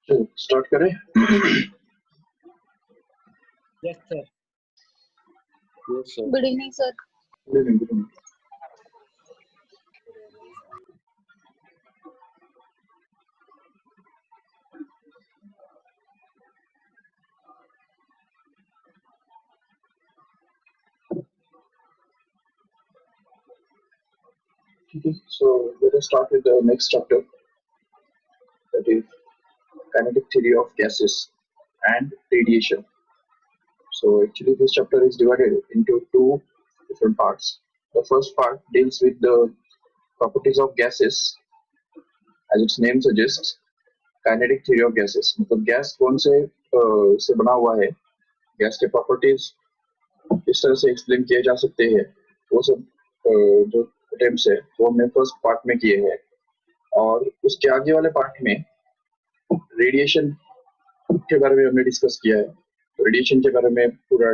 चलो स्टार्ट करें। Yes, sir. Yes, sir. Good evening, sir. Good evening, good evening. Okay, so let us start with the next chapter, that is kinetic theory of gases and radiation. So actually this chapter is divided into two different parts. The first part deals with the properties of gases, as its name suggests, kinetic theory of gases. मतलब gas कौन से बना हुआ है, gas के properties किस तरह से एक्सप्लेन किए जा सकते हैं, वो सब जो अटेम्प्ट्स है वो हमने फर्स्ट पार्ट में किए हैं। और उसके आगे वाले पार्ट में रेडिएशन के बारे में हमने डिस्कस किया है। तो रेडिएशन के बारे में पूरा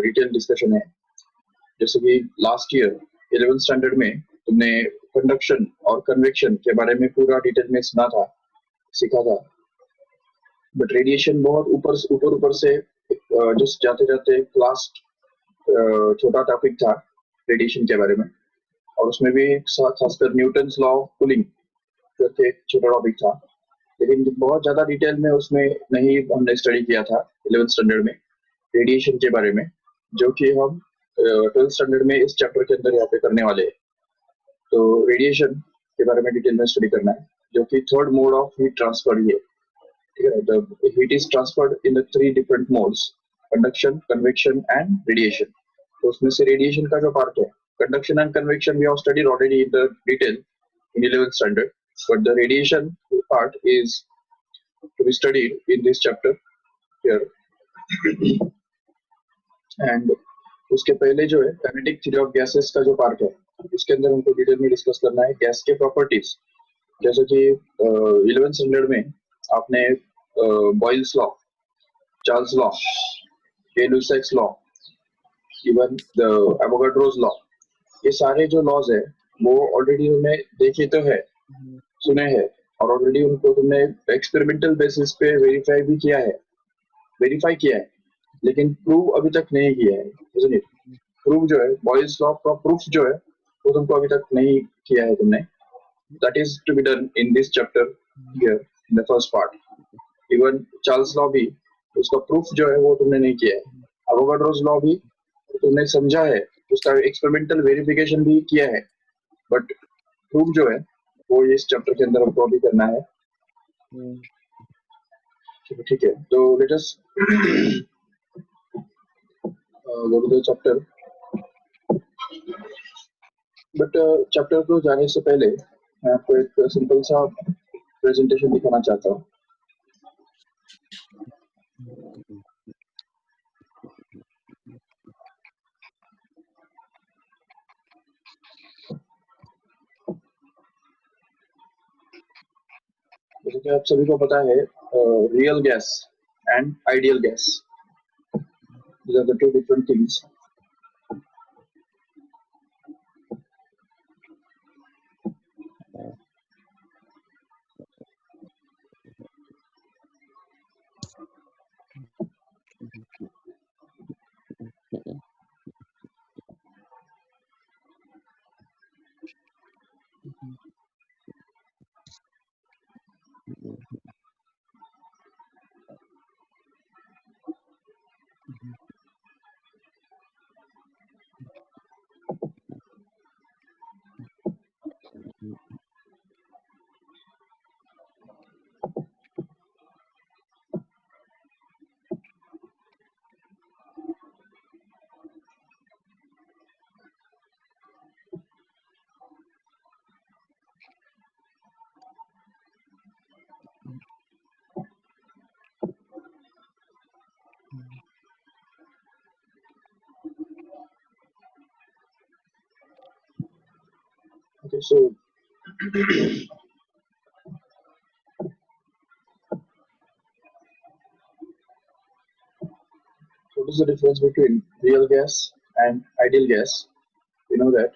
डिटेल डिस्कशन है। जैसे कि लास्ट ईयर 11th स्टैंडर्ड में तुमने कंडक्शन और कन्वेक्शन के बारे में पूरा डिटेल में सुना था, सीखा था। बट रेडिएशन बहुत ऊपर से जस्ट जाते जाते क्लास छोटा टॉपिक था रेडिएशन के बारे में, और उसमें भी खासकर न्यूटन्स लॉ ऑफ कूलिंग करके छोटा टॉपिक था। लेकिन बहुत ज्यादा डिटेल में उसमें नहीं हमने स्टडी किया था 11th स्टैंडर्ड में रेडिएशन के बारे में, जो कि हम 12th स्टैंडर्ड में इस चैप्टर के अंदर यहाँ पे करने वाले हैं। तो रेडिएशन के बारे में डिटेल में स्टडी करना है, जो कि third mode of heat transfer ही है। ठीक है, the heat is transferred in the 3 different modes, conduction, convection and radiation. तो उसमें से रेडिएशन का जो पार्ट है, conduction and convection we have studied already in the detail in 11th standard, but the radiation part is to be studied in this chapter here. And उसके पहले जो है kinetic theory of gases का जो part है, इसके अंदर हमको डिटेल में डिस्कस करना है गैस के प्रॉपर्टीज। जैसे कि 11th स्टैंडर्ड में आपने Boyle's law, Charles law, Gay Lussac's law, even the Avogadro's law, ये सारे जो लॉज है वो ऑलरेडी हमने देखे तो है, सुने हैं, और ऑलरेडी उनको तुमने एक्सपेरिमेंटल बेसिस पे वेरीफाई किया है। लेकिन प्रूव अभी तक नहीं किया है, isn't it? प्रूव जो है, बॉयज लॉ का प्रूफ जो है वो तुमको अभी तक नहीं किया है तुमने. That is to be done in this chapter here in the first part. Even Charles law भी उसका प्रूफ जो है वो तुमने नहीं किया है. अवोगाड्रोस लॉ भी तुमने समझा है, उसका एक्सपेरिमेंटल वेरिफिकेशन भी किया है, बट प्रूफ जो है वो इस चैप्टर के अंदर हमको अभी करना है. चलो ठीक है, तो let us go to the chapter. But chapter को जाने से पहले मैं आपको एक सिंपल सा प्रेजेंटेशन दिखाना चाहता हूँ. जैसे कि आप सभी को पता है, real gas and ideal gas, these are the two different things. Okay, so what is the difference between real gas and ideal gas? You know that.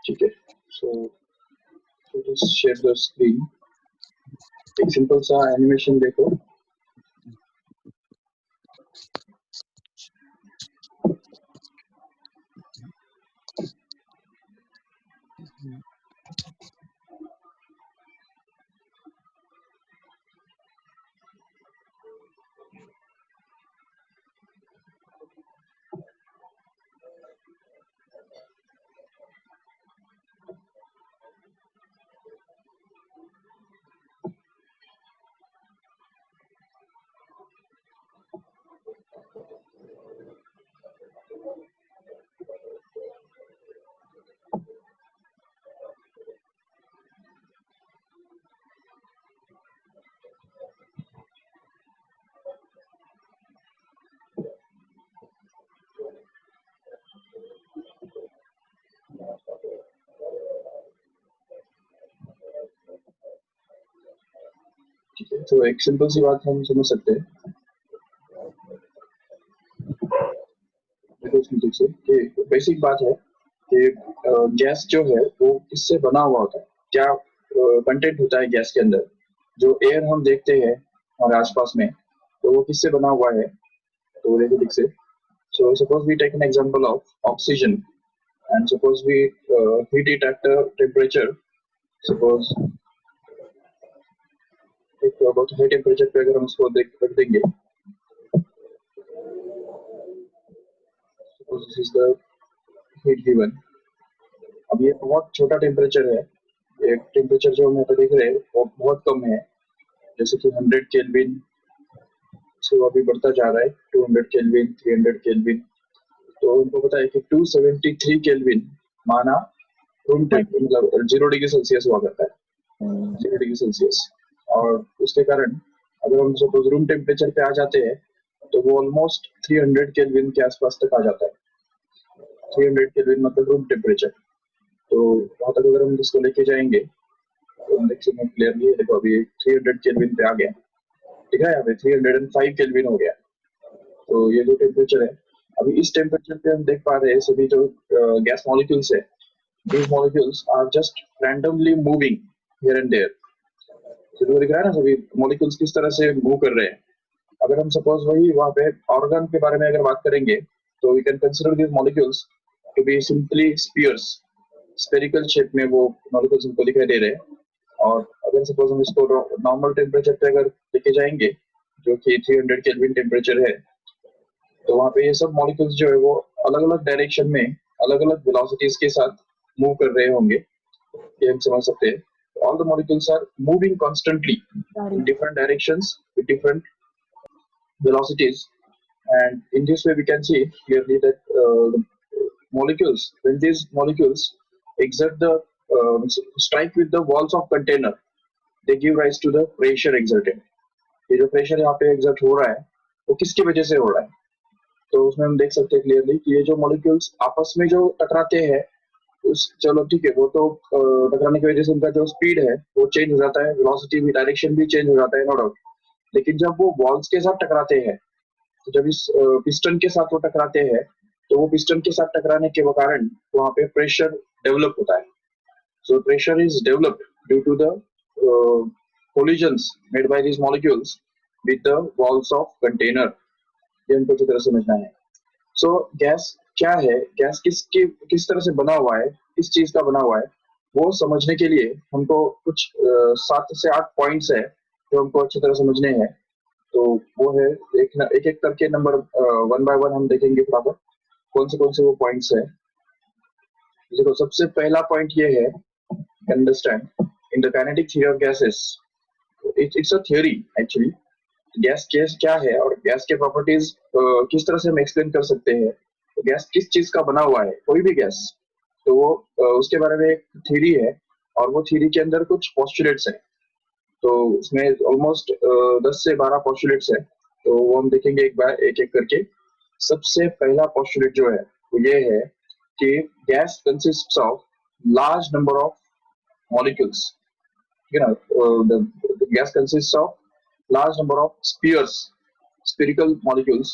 ठीक है, so just share the screen. एक simple सा animation देखो. ठीक है, तो एक simple सी बात हम समझ सकते हैं. देखो इसमें ठीक से कि बेसिक बात है कि गैस जो है वो किससे बना हुआ होता है, क्या कंटेंट होता है गैस के अंदर. जो एयर हम देखते हैं हमारे आसपास में, तो वो किससे बना हुआ है. तो देखो ठीक से. So suppose we take an example of oxygen, and suppose we heat it at a temperature. Suppose एक बहुत हाई टेम्परेचर पे अगर हम उसको रख देंगे, suppose this is the heat given. अब ये बहुत छोटा टेम्परेचर है, ये टेम्परेचर जो हम यहाँ पे देख रहे हैं वो बहुत कम है, जैसे कि 100 केल्विन से अभी बढ़ता जा रहा है 200 केल्विन, 300 केल्विन. तो उनको पता है कि 273 केल्विन माना रूम टेम्परेचर, मतलब 0 डिग्री सेल्सियस हुआ करता है, 0 डिग्री सेल्सियस. और उसके कारण अगर हम सपोज रूम टेम्परेचर पे आ जाते हैं तो वो ऑलमोस्ट 300 केल्विन के आसपास तक आ जाता है। 300 केल्विन मतलब रूम टेम्परेचर। तो वहां तक अगर हम इसको लेके जाएंगे तो हम देख सकते हैं क्लियरली, देखो अभी 300 केल्विन पे आ गया, ठीक है, यहाँ पे 305 केल्विन हो गया। तो ये जो टेम्परेचर है, अभी इस टेम्परेचर पे हम देख पा रहे हैं सभी जो गैस मॉलिक्यूल्स है, these molecules are just randomly moving here and there। तो दिख रहा है ना सभी मॉलिक्यूल्स किस तरह से मूव कर रहे हैं। अगर हम सपोज वही वहाँ पे ऑर्गन के बारे में अगर बात करेंगे तो we can consider this molecules to be simply spheres, spherical shape में वो मॉलिक्यूल्स हमको दिखाई दे रहे हैं। और अगर सपोज हम इसको नॉर्मल टेम्परेचर पे अगर लेके जाएंगे जो कि 300 केल्विन टेम्परेचर है, तो वहाँ पे ये सब मॉलिक्यूल्स जो है वो अलग अलग डायरेक्शन में अलग अलग वेलोसिटीज के साथ मूव कर रहे होंगे, ये हम समझ सकते हैं। All the molecules are moving constantly in different directions with different velocities, and in this way we can see clearly that the molecules, when these molecules exert the strike with the walls of container, they give rise to the pressure exerted। ये जो pressure यहाँ पे exert हो रहा है वो किसकी वजह से हो रहा है, तो उसमें हम देख सकते हैं क्लियरली कि ये जो मॉलिक्यूल्स आपस में जो टकराते हैं उस, चलो ठीक है, वो तो टकराने की वजह से उनका जो स्पीड है वो चेंज हो जाता है, वेलोसिटी भी, डायरेक्शन भी चेंज हो जाता है, नो डाउट। लेकिन जब वो वॉल्स के साथ टकराते हैं, तो जब इस पिस्टन के साथ वो टकराते हैं, तो वो पिस्टन के साथ टकराने के कारण वहाँ पे प्रेशर डेवलप होता है। So pressure is developed due to the collisions made by these molecules with the walls of container। ये हमको अच्छी तरह समझना है। सो गैस क्या है, गैस किस तरह से बना हुआ है, किस चीज का बना हुआ है, वो समझने के लिए हमको कुछ 7 से 8 पॉइंट्स है जो हमको अच्छी तरह समझने हैं। तो वो है एक एक करके नंबर 1 बाय 1 हम देखेंगे फटाफट कौन से वो पॉइंट्स है। देखो सबसे पहला पॉइंट ये है, understand in the kinetic theory of gases, it's a theory actually. Gas क्या है और गैस के प्रॉपर्टीज किस तरह से हम एक्सप्लेन कर सकते हैं, तो गैस किस चीज का बना हुआ है, कोई भी गैस, तो वो उसके बारे में एक थ्योरी है, और वो थ्योरी के अंदर कुछ पोस्टुलेट्स है। तो उसमें ऑलमोस्ट 10 से 12 पोस्टुलेट्स है, तो वो हम देखेंगे एक बार एक एक करके। सबसे पहला पोस्टुलेट जो है वो ये है कि gas consists of large number of molecules, you know, the gas consists of large number of spheres, spherical molecules।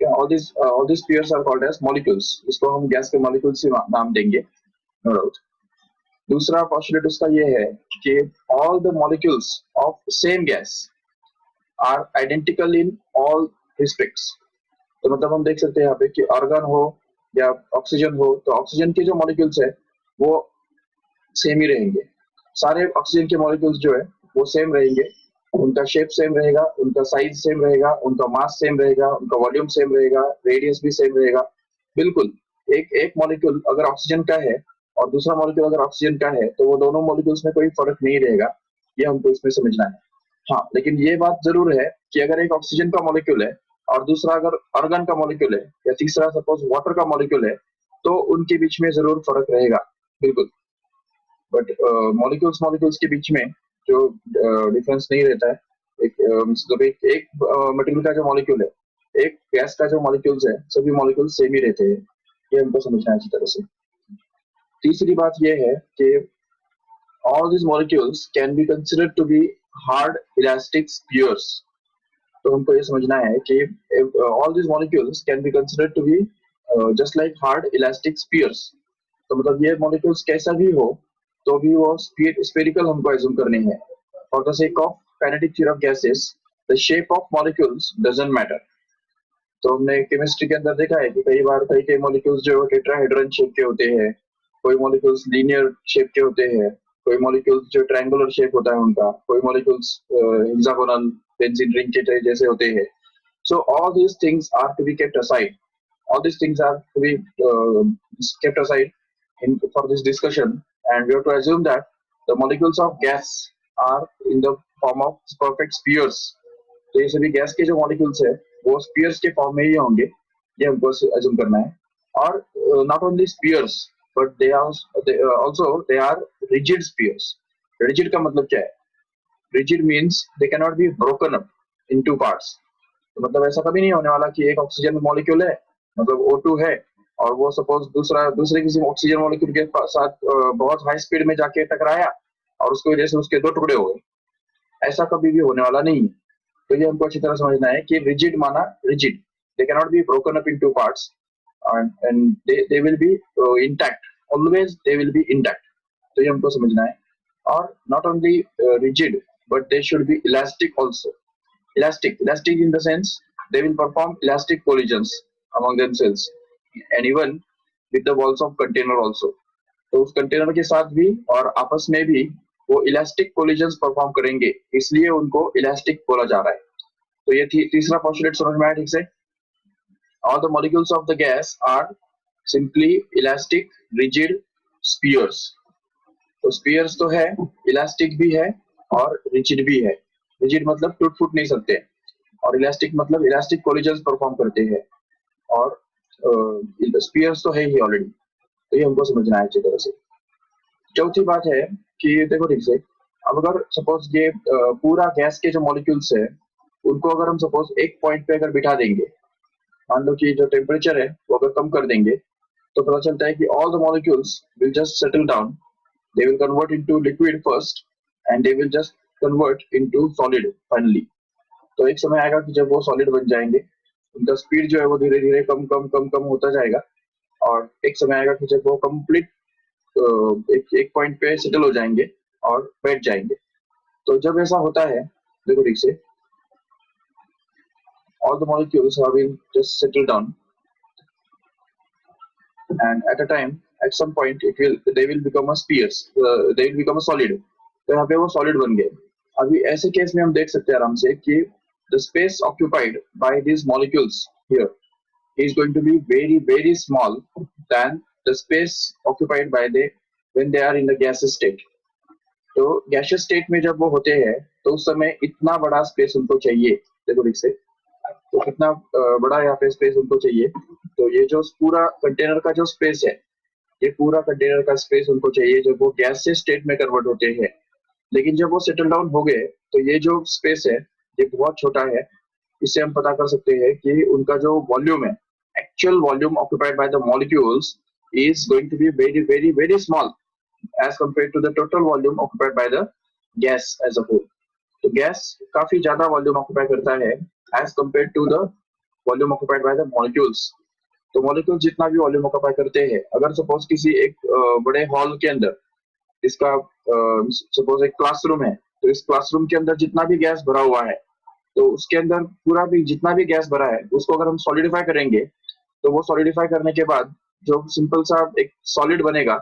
Yeah, all these spheres are called as molecules। इसको हम गैस के molecules से नाम देंगे, no doubt। दूसरा postulate उसका ये है कि all the molecules of same gas are identical in all respects। तो मतलब हम देख सकते हैं यहाँ पे कि आर्गन हो या ऑक्सीजन हो, तो ऑक्सीजन के जो मॉलिक्यूल्स है वो सेम ही रहेंगे। सारे ऑक्सीजन के मॉलिक्यूल्स जो है वो सेम रहेंगे, उनका शेप सेम रहेगा, उनका साइज सेम रहेगा, उनका मास सेम रहेगा, उनका वॉल्यूम सेम रहेगा, रेडियस भी सेम रहेगा, बिल्कुल। एक मॉलिक्यूल अगर ऑक्सीजन का है और दूसरा मॉलिक्यूल अगर ऑक्सीजन का है, तो वो दोनों मॉलिक्यूल्स में कोई फर्क नहीं रहेगा, ये हमको इसमें समझना है। हाँ, लेकिन ये बात जरूर है कि अगर एक ऑक्सीजन का मॉलिक्यूल है और दूसरा अगर आर्गन का मॉलिक्यूल है या तीसरा सपोज वाटर का मॉलिक्यूल है, तो उनके बीच में जरूर फर्क रहेगा, बिल्कुल। बट मॉलिक्यूल्स के बीच में जो डिफरेंस नहीं रहता है, मतलब एक मटेरियल का जो मॉलिक्यूल है, एक गैस का जो मॉलिक्यूल्स है, सभी मॉलिक्यूल सेम ही रहते हैं, ये हमको समझना है अच्छी तरह से। तीसरी बात ये है कि all these molecules can be considered to be hard elastic spheres। तो हमको ये समझना है कि all these molecules can be considered to be just like hard elastic spheres। तो मतलब ये molecules कैसा भी हो तो भी वो spherical हमको assume करनी है। For the sake of kinetic theory of gases, the shape of molecules doesn't matter। तो हमने केमिस्ट्री के अंदर देखा है कि कई बार कई मॉलिक्यूल्स जो टेट्राहेड्रन शेप के होते हैं, कोई मॉलिक्यूल्स लीनियर शेप के होते हैं, कोई मॉलिक्यूल्स जो ट्रायंगुलर शेप होता है उनका, कोई मॉलिक्यूल्स हेक्सागोनल बेंजीन रिंग के जैसे होते हैं। So all these things are to be kept aside, all these things are to be kept aside for this discussion, and we have to assume that the molecules of gas are in the form of perfect spheres। तो ये सभी gas के जो molecules है वो spheres के form में ही होंगे, ये हमको अज्यूम करना है। और not only spheres but they also they are rigid spheres. Rigid का मतलब क्या है? Rigid means they can not be broken up into parts. तो मतलब ऐसा कभी नहीं होने वाला कि एक ऑक्सीजन मॉलिक्यूल है, मतलब O2 है, और वो सपोज दूसरे किसी ऑक्सीजन मॉलिक्यूल के साथ बहुत हाई स्पीड में जाके टकराया और उसकी वजह से उसके 2 टुकड़े हो गए। ऐसा कभी भी होने वाला नहीं है। तो ये हमको अच्छी तरह समझना है कि रिजिड माना rigid, they can not be broken up into parts and they will be intact, always they will be intact. तो ये हमको समझना है। और not only rigid but they should be elastic also. Elastic in the sense they will perform elastic collisions among themselves and even with the walls of container also. तो उस container के साथ भी और आपस में भी वो इलास्टिक कोलिजन्स परफॉर्म करेंगे, इसलिए उनको इलास्टिक बोला जा रहा है। तो ये तीसरा पोस्टुलेट समझ में आया ठीक से। All the molecules of the gas are simply elastic, rigid spheres. तो स्पीयर्स तो है, इलास्टिक भी है और रिजिड भी है। रिजिड मतलब टूट फूट नहीं सकते, और इलास्टिक मतलब इलास्टिक कोलिजन्स परफॉर्म करते हैं, और स्पीयर्स तो है ही ऑलरेडी। तो ये हमको समझना है अच्छी तरह से। चौथी बात है कि देखो ठीक से, अब अगर सपोज ये पूरा गैस के जो मॉलिक्यूल्स है उनको अगर हम सपोज एक पॉइंट पे अगर बिठा देंगे, मान लो कि जो टेम्परेचर है वो अगर कम कर देंगे, तो पता चलता है कि all the molecules will just settle down, they will convert into liquid first and they will just convert into solid finally. तो एक समय आएगा कि जब वो सॉलिड बन जाएंगे, उनका स्पीड जो है वो धीरे धीरे कम कम कम कम होता जाएगा, और एक समय आएगा कि जब वो कंप्लीट एक पॉइंट पे सेटल हो जाएंगे और बैठ जाएंगे। तो जब ऐसा होता है, देखो ठीक से, all the molecules have been just settled down and at a time at some point they will become a spheres, they will become a solid। तो यहाँ पे वो solid बन गए। अभी ऐसे केस में हम देख सकते हैं आराम से कि the space occupied by these molecules here is going to be very very small than the space occupied by they when they are in the gaseous state। तो गैशियस स्टेट में जब वो होते हैं तो उस समय इतना बड़ा स्पेस उनको चाहिए, देखो ठीक से, तो कितना बड़ा यहाँ पे स्पेस उनको चाहिए। तो ये जो पूरा कंटेनर का जो स्पेस है, ये पूरा कंटेनर का स्पेस उनको चाहिए जब वो गैसियस स्टेट में कन्वर्ट होते हैं। लेकिन जब वो सेटल डाउन हो गए तो ये जो स्पेस है ये बहुत छोटा है। इससे हम पता कर सकते हैं कि उनका जो वॉल्यूम है, actual volume occupied by the molecules is going to be very very very small as compared to the total volume occupied by the gas as a whole। तो गैस काफी ज्यादा वॉल्यूम ऑक्युपाई करता है as compared to the volume occupied by the molecules। तो molecule जितना भी volume occupy करते हैं, अगर सपोज किसी एक बड़े हॉल के अंदर इसका सपोज एक क्लासरूम है, तो इस क्लासरूम के अंदर जितना भी गैस भरा हुआ है, तो उसके अंदर पूरा भी जितना भी गैस भरा है उसको अगर हम सॉलिडिफाई करेंगे, तो वो सॉलिडिफाई करने के बाद जो सिंपल सा एक सॉलिड बनेगा,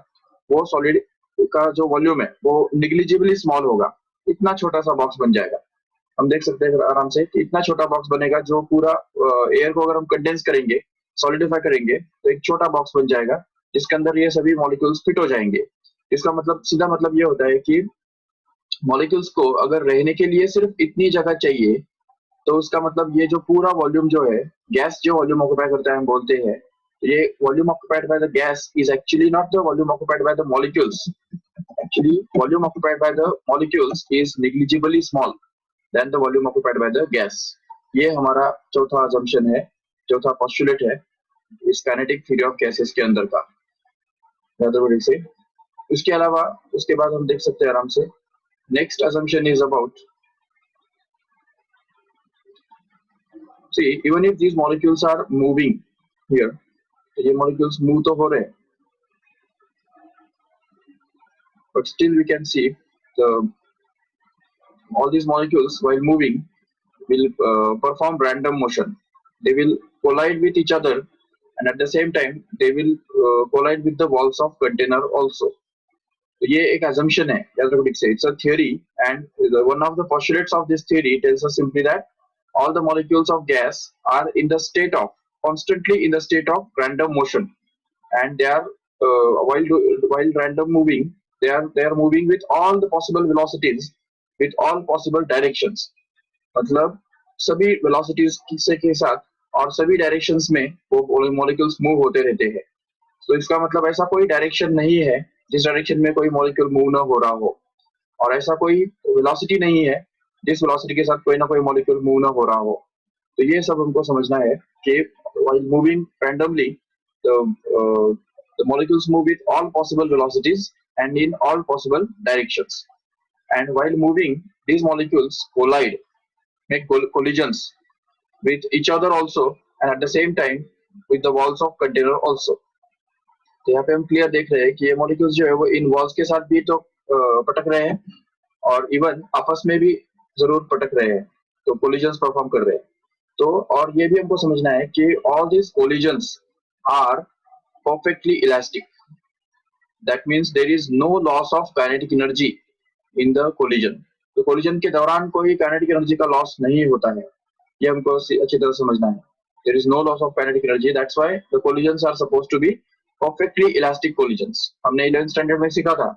वो सॉलिड का जो वॉल्यूम है वो निग्लिजिबली स्मॉल होगा, इतना छोटा सा बॉक्स बन जाएगा। हम देख सकते हैं आराम से कि इतना छोटा बॉक्स बनेगा जो पूरा एयर को अगर हम कंडेंस करेंगे, सॉलिडिफाई करेंगे, तो एक छोटा बॉक्स बन जाएगा जिसके अंदर ये सभी मॉलिक्यूल्स फिट हो जाएंगे। इसका मतलब सीधा मतलब ये होता है कि मॉलिक्यूल्स को अगर रहने के लिए सिर्फ इतनी जगह चाहिए, तो उसका मतलब ये जो पूरा वॉल्यूम जो है, गैस जो वॉल्यूम ऑक्युपाई करता है हम बोलते हैं, ये volume occupied by the gas is actually not the volume occupied by the molecules. Actually volume occupied by the molecules is negligibly small than the volume occupied by the gas. ये हमारा चौथा assumption है, चौथा postulate है इस kinetic theory of gases के अंदर का। से उसके अलावा उसके बाद हम देख सकते हैं आराम से, next assumption is about, see even if these molecules are moving here, ये molecules move तो हो रहे हैं, but still we can see the all these molecules while moving will perform random motion। They will collide with each other and at the same time they will collide with the walls of container also। तो ये एक assumption है, याद रखो ठीक से, it's a theory and one of the postulates of this theory tells us simply that all the molecules of gas are in the state of constantly in the state of random motion and they are while random moving they are moving with all the possible velocities with all possible directions। मतलब सभी velocities के साथ और सभी directions में वो molecules move होते रहते हैं। तो इसका मतलब ऐसा कोई डायरेक्शन नहीं है जिस डायरेक्शन में कोई मॉलिक्यूल मूव ना हो रहा हो, और ऐसा कोई वेलोसिटी नहीं है जिस वेलोसिटी के साथ कोई ना कोई मॉलिक्यूल मूव ना हो रहा हो। तो ये सब हमको समझना है कि while moving randomly, the the molecules move with all possible velocities and in all possible directions. And while moving, these molecules collide, make collisions with each other also, and at the same time with the walls of container also. तो यहाँ पे हम clear देख रहे हैं कि ये molecules जो है वो इन वॉल्स के साथ भी तो पटक रहे हैं और इवन आपस में भी जरूर पटक रहे हैं, तो कोलिजन्स परफॉर्म कर रहे हैं। तो और ये भी हमको समझना है कि all this collisions are perfectly elastic. That means there is no loss of kinetic energy in the collision. तो कोलिजन के दौरान कोई काइनेटिक एनर्जी का लॉस नहीं होता है, ये हमको अच्छी तरह समझना है। There is no loss of kinetic energy, that's why the collisions are supposed to be perfectly elastic collisions. हमने 11th स्टैंडर्ड में सीखा था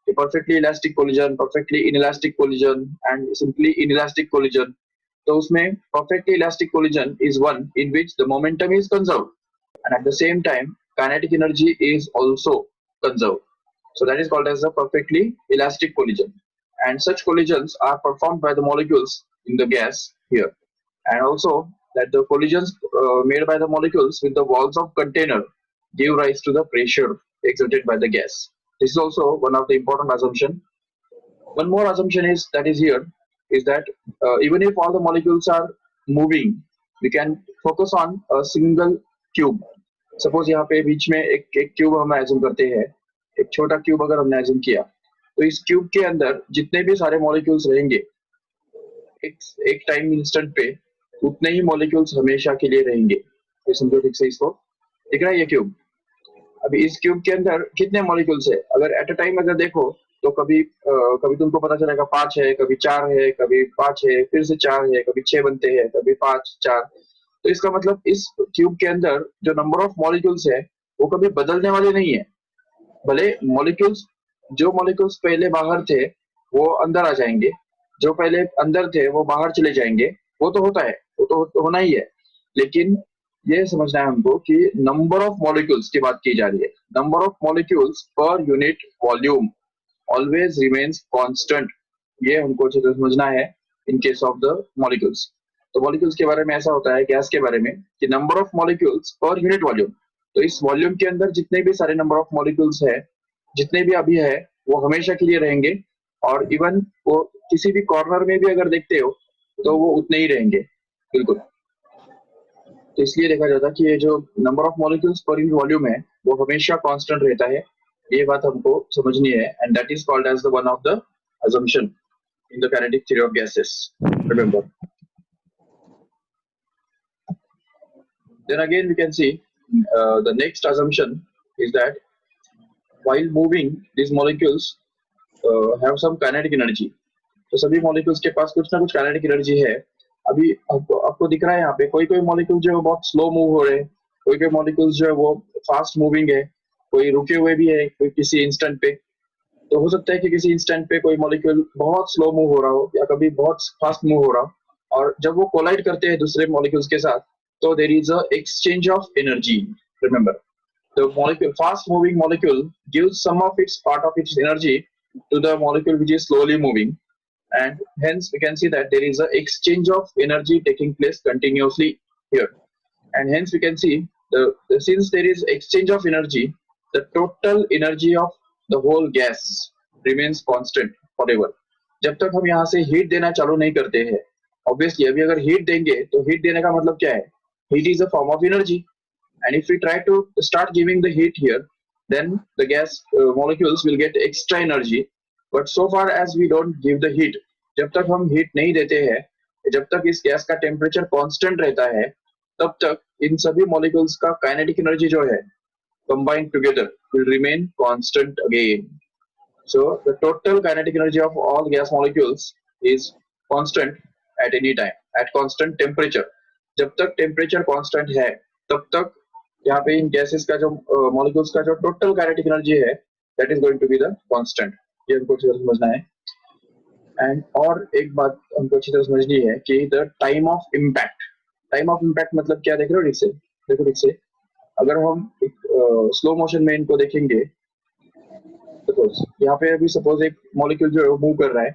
कि perfectly elastic collision, perfectly inelastic collision and simply inelastic collision. तो उसमें perfectly elastic collision is one in which the momentum is conserved and at the same time kinetic energy is also conserved. So that is called as a perfectly elastic collision. And such collisions are performed by the molecules in the gas here. And also that the collisions made by the molecules with the walls of container give rise to the pressure exerted by the gas. This is also one of the important assumption. One more assumption is that is here is that even if all the molecules are moving, we can focus on a single cube. Suppose यहाँ पे बीच में एक cube हम assume करते हैं, एक छोटा cube अगर हमने एज्यूम किया, तो इस क्यूब के अंदर जितने भी सारे मॉलिक्यूल्स रहेंगे एक टाइम इंस्टेंट पे, उतने ही मॉलिक्यूल्स हमेशा के लिए रहेंगे। तो समझो ठीक से इसको, दिख रहा है ये क्यूब। अभी इस क्यूब के अंदर कितने मॉलिक्यूल्स है, अगर एट अ टाइम अगर देखो तो कभी तुमको पता चलेगा 5 है, कभी 4 है, कभी 5 है, फिर से 4 है, कभी 6 बनते हैं, कभी 5 4। तो इसका मतलब इस क्यूब के अंदर जो नंबर ऑफ मॉलिक्यूल्स है वो कभी बदलने वाले नहीं है। भले जो मॉलिक्यूल्स पहले बाहर थे वो अंदर आ जाएंगे, जो पहले अंदर थे वो बाहर चले जाएंगे, वो तो होता है, वो तो होना ही है। लेकिन ये समझना है हमको कि नंबर ऑफ मॉलिक्यूल्स की बात की जा रही है। Number of molecules per unit volume always remains constant, ये हमको अच्छे से समझना है in case of the molecules. तो मॉलिक्यूल्स के बारे में ऐसा होता है गैस के बारे में कि number of molecules per unit volume, तो इस वॉल्यूम के अंदर जितने भी सारे नंबर ऑफ मॉलिक्यूल्स है, जितने भी अभी है, वो हमेशा के लिए रहेंगे। और इवन वो किसी भी कॉर्नर में भी अगर देखते हो तो वो उतने ही रहेंगे, बिल्कुल। तो इसलिए देखा जाता है कि ये जो number of molecules per unit volume है वो हमेशा कांस्टेंट रहता है, ये बात हमको समझनी है। And that is called as the one of the assumption in the kinetic theory of gases, remember. Then again we can see the next assumption is that while moving these molecules have some kinetic energy. तो सभी molecules के पास कुछ ना कुछ kinetic energy है। अभी आपको दिख रहा है यहाँ पे कोई मॉलिक्यूल जो है बहुत स्लो मूव हो रहे हैं, कोई मॉलिक्यूल्स जो है वो फास्ट मूविंग है, कोई रुके हुए भी है कोई किसी इंस्टेंट पे। तो हो सकता है कि किसी इंस्टेंट पे कोई मॉलिक्यूल बहुत स्लो मूव हो रहा हो या कभी बहुत फास्ट मूव हो रहा हो, और जब वो कोलाइड करते हैं दूसरे मॉलिक्यूल्स के साथ तो there is a exchange of energy. Remember, the molecule fast moving molecule gives some of its part of its energy to the molecule which is slowly moving, and hence we can see that there is a exchange of energy taking place continuously here. And hence we can see since there is exchange of energy, the total energy of the whole gas remains constant forever। जब तक हम यहाँ से heat देना चालू नहीं करते हैं, ऑब्वियसली अभी अगर हीट देंगे तो हीट देने का मतलब क्या है, heat is a form of energy. And if we try to start giving the heat here, then the gas molecules will get extra energy. But so far as we don't give the heat, जब तक हम heat नहीं देते हैं, जब तक इस gas का टेम्परेचर कांस्टेंट रहता है, तब तक इन सभी मॉलिक्यूल्स का काइनेटिक एनर्जी जो है combined together will remain constant again. So the total kinetic energy of all gas molecules is constant at any time at constant temperature। जब तक टेम्परेचर कांस्टेंट है तब तक यहाँ पे इन गैसेस का जो मॉलिक्यूल्स का जो टोटल काइनेटिक एनर्जी है that is going to be the constant. ये हमको अच्छी तरह समझना है। एंड और एक बात हमको अच्छी तरह समझनी है कि the time of impact. Time of impact मतलब क्या, देख रहे हो ठीक से, देखो ठीक से। अगर हम स्लो मोशन में इनको देखेंगे, सपोज यहाँ पे अभी सपोज एक मॉलिक्यूल जो है मूव कर रहा है,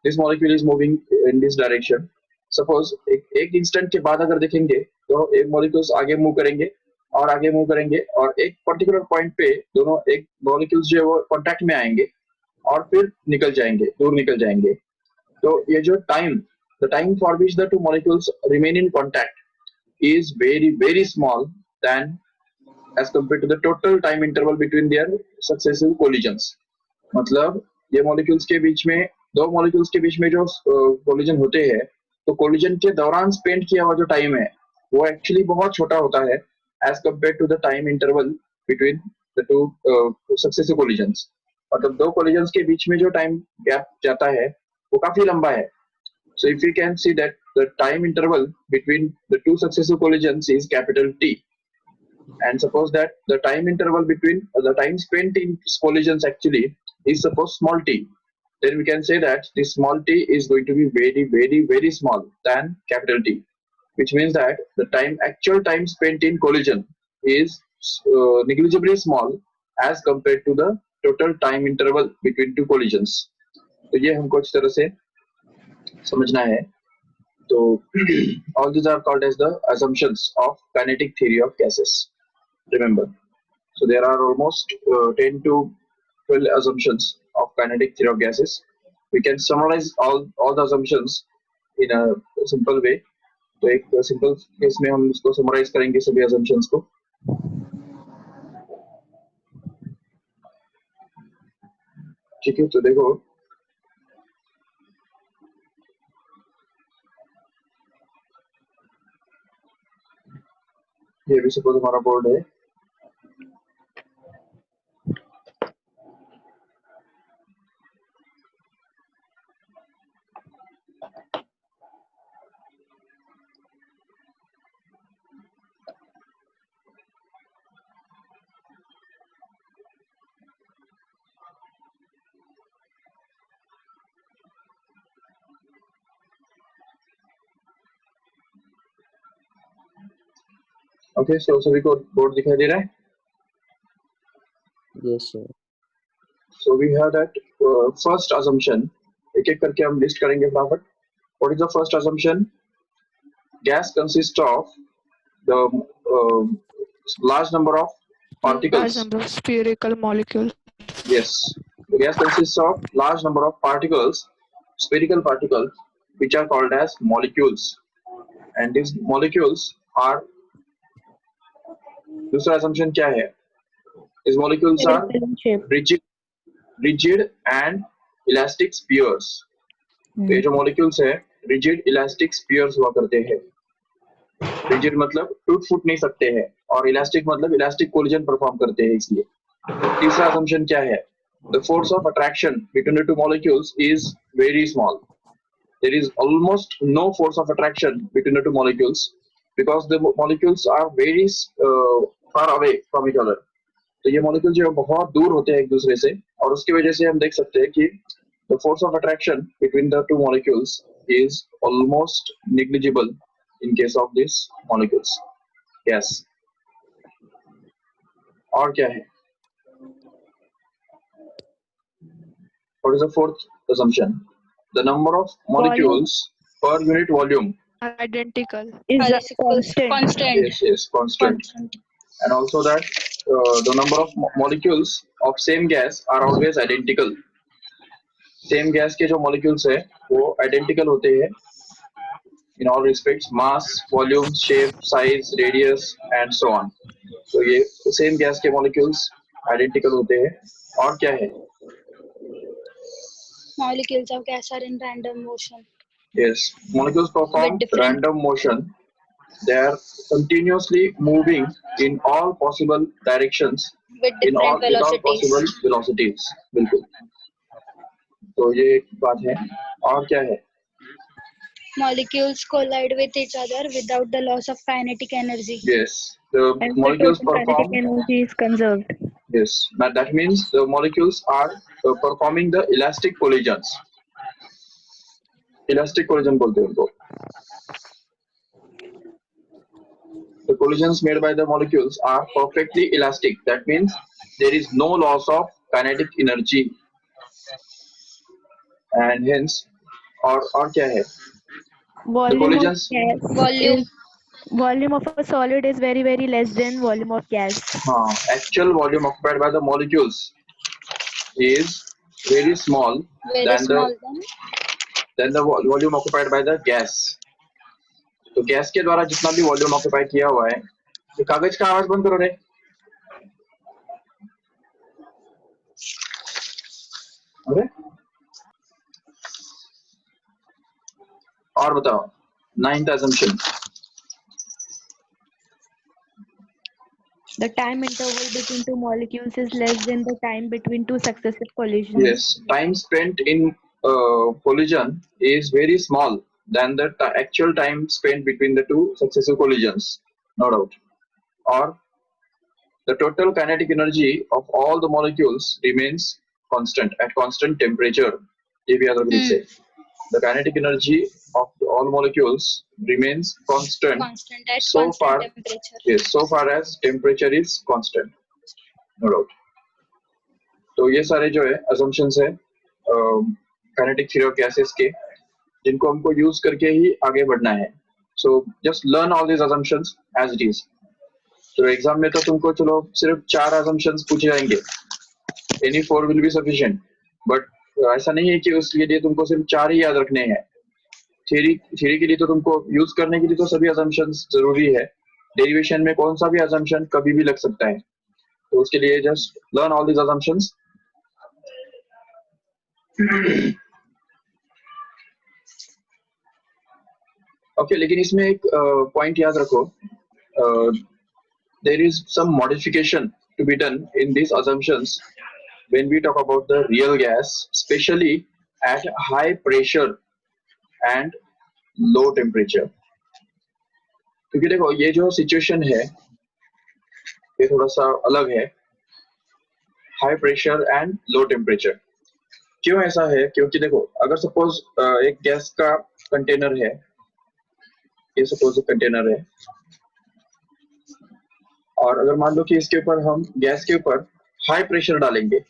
this molecule is moving in this direction suppose एक इंस्टेंट के बाद अगर देखेंगे तो एक मॉलिक्यूल्स आगे मूव करेंगे और आगे मूव करेंगे और एक पर्टिकुलर पॉइंट पे दोनों एक मॉलिक्यूल्स जो है वो कांटेक्ट में आएंगे और फिर निकल जाएंगे, दूर निकल जाएंगे। तो ये जो time, the time for which the two molecules remain in contact is very small than as compared to the total time interval between their successive collisions। मतलब ये मॉलिक्यूल्स के बीच में, दो मॉलिक्यूल्स के बीच में जो कोलिजन होते हैं, तो कोलिजन के दौरान स्पेंड किया हुआ जो टाइम है वो एक्चुअली बहुत छोटा होता है as compare to the time interval between the two successive collisions. मतलब दो कोलिजन्स के बीच में जो टाइम गैप जाता है वो काफी लंबा है। So if we can see that the time interval between the two successive collisions is capital T, and suppose that the time interval between the time spent in collisions actually is suppose small t, then we can say that this small t is going to be very small than capital T, which means that the actual time spent in collision is negligibly small as compared to the total time interval between two collisions। तो ये हमको इस तरह से समझना है। So all these are called as the assumptions of kinetic theory of gases. Remember, so there are almost 10 to 12 assumptions of kinetic theory of gases. We can summarize all the assumptions in a simple way. तो एक simple case में हम इसको summarize करेंगे सभी assumptions को। ठीक है, तो देखो ये भी सपोज हमारा बोर्ड है। ओके, सो सभी को बोर्ड दिखाई दे रहा है? Yes, sir. So we have that first assumption, एक एक करके हम लिस्ट करेंगे फटाफट। What is the first assumption? Gas consists of the large number of particles. Large number of spherical molecules. Yes, the gas consists of large number of particles, spherical particles, which are called as molecules, and these molecules are, दूसरा assumption क्या है? These molecules are rigid and elastic spheres। तो ये जो molecules है rigid elastic spheres हुआ करते हैं। rigid मतलब टूट फूट नहीं सकते हैं और elastic मतलब elastic collision परफॉर्म करते हैं इसलिए। तीसरा assumption क्या है? The force of attraction between the two molecules is very small। There is almost no force of attraction between the two molecules because the molecules are very far away from each other। तो ये molecule जो है बहुत दूर होते हैं एक दूसरे से और उसकी वजह से हम देख सकते हैं कि the force of attraction between the two molecules is almost negligible in case of these molecules। Yes, और क्या है? What is the fourth assumption? The number of molecules per unit volume Are identical. Is constant. Yes, constant. And also that the number of molecules of same gas are always identical। same gas के जो molecules है वो identical होते हैं in all respects, mass, volume, shape, size, radius and so on। तो ये same gas के molecules identical होते हैं। और क्या है? Molecules of gas are in random motion. Yes, molecules perform With different- random motion। They are continuously moving in all possible directions With in all different without possible velocities. velocities। बिल्कुल, तो ये एक बात है। और क्या है? Molecules collide with each other without the loss of kinetic energy. Yes, the molecules perform, energy is conserved. yes, but that means the molecules are performing the elastic collisions। elastic collision बोलते हैं उनको। The collisions made by the molecules are perfectly elastic। That means there is no loss of kinetic energy and hence और क्या है? Volume of collisions, gas Volume. is volume of a solid is very very less than volume of gas. actual volume occupied by the molecules is very small Very than small then. the volume occupied by the gas. तो gas के द्वारा जितना भी volume occupy किया हुआ है, तो कागज का आवाज बंद करो रे। अरे और बताओ, 9th assumption. The time interval between two molecules is less than the time between two successive collisions. Yes, time spent in collision is very small than the actual time spent between the two successive collisions, no doubt. Or the total kinetic energy of all the molecules remains constant at constant temperature. ये भी याद रखो से. The kinetic energy of all molecules remains constant Constant at so constant far. temperature. Yes, so far as temperature is constant, no doubt. तो ये सारे जो है assumptions है kinetic theory of gases के, जिनको हमको यूज करके ही आगे बढ़ना है. So just learn all these assumptions as it is. तो एग्जाम में तो तुमको चलो सिर्फ 4 assumptions पूछे जाएंगे. Any 4 will be sufficient. But ऐसा नहीं है कि उसके लिए तुमको सिर्फ 4 ही याद रखने हैं. थ्योरी के लिए तो तुमको यूज करने के लिए तो सभी assumptions जरूरी है. डेरिवेशन में कौन सा भी assumption कभी भी लग सकता है. तो उसके लिए just learn all these assumptions. Okay लेकिन इसमें एक पॉइंट याद रखो, there is some modification to be done in these assumptions when we talk about the real gas, especially at high pressure and low temperature. क्योंकि देखो ये जो situation है ये थोड़ा सा अलग है, high pressure and low temperature. क्यों ऐसा है? क्योंकि देखो अगर सपोज एक गैस का कंटेनर है, ये सपोज कंटेनर है, और अगर मान लो कि इसके ऊपर हम गैस के ऊपर हाई प्रेशर डालेंगे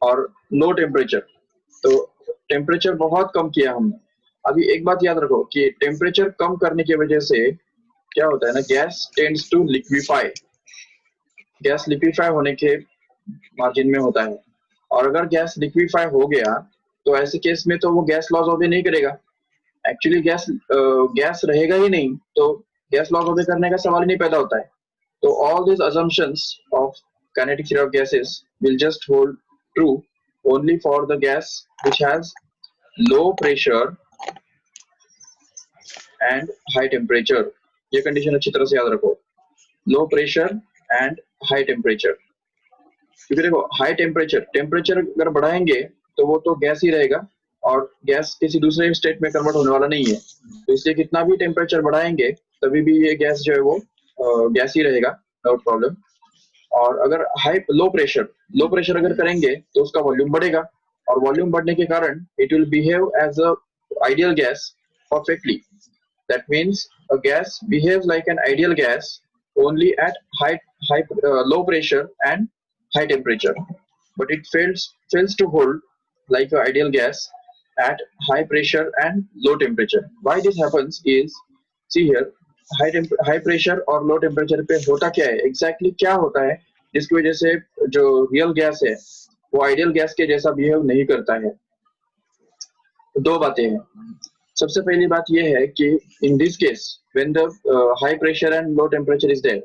और लो टेम्परेचर, तो टेम्परेचर बहुत कम किया हमने. अभी एक बात याद रखो कि टेम्परेचर कम करने की वजह से क्या होता है ना, gas tends to liquefy. Gas liquefy होने के मार्जिन में होता है, और अगर गैस लिक्विफाई हो गया तो ऐसे केस में तो वो गैस लॉस ऑबे नहीं करेगा. एक्चुअली गैस रहेगा ही नहीं, तो गैस लॉस ऑबे करने का सवाल ही नहीं पैदा होता है. तो all these assumptions of kinetic theory of gases will just hold true only for the gas which has low pressure and high temperature. ये कंडीशन अच्छी तरह से याद रखो, low pressure and high temperature. क्योंकि देखो हाई टेम्परेचर अगर बढ़ाएंगे तो वो तो गैस ही रहेगा और गैस किसी दूसरे स्टेट में कन्वर्ट होने वाला नहीं है. तो इसलिए कितना भी टेम्परेचर बढ़ाएंगे तभी भी ये गैस जो है वो गैस ही रहेगा, नो प्रॉब्लम. और अगर लो प्रेशर अगर करेंगे तो उसका वॉल्यूम बढ़ेगा, और वॉल्यूम बढ़ने के कारण it will behave as a ideal gas perfectly. That means a gas behaves like an ideal gas only at low pressure and high temperature, but it fails to hold like an ideal gas at high pressure and low temperature. Why this happens is, see here, high pressure और low temperature पे होता क्या है, exactly क्या होता है जिसकी वजह से जो रियल गैस है वो आइडियल गैस के जैसा बिहेव नहीं करता है. दो बातें हैं. सबसे पहली बात यह है कि in this case when the high pressure and low temperature is there,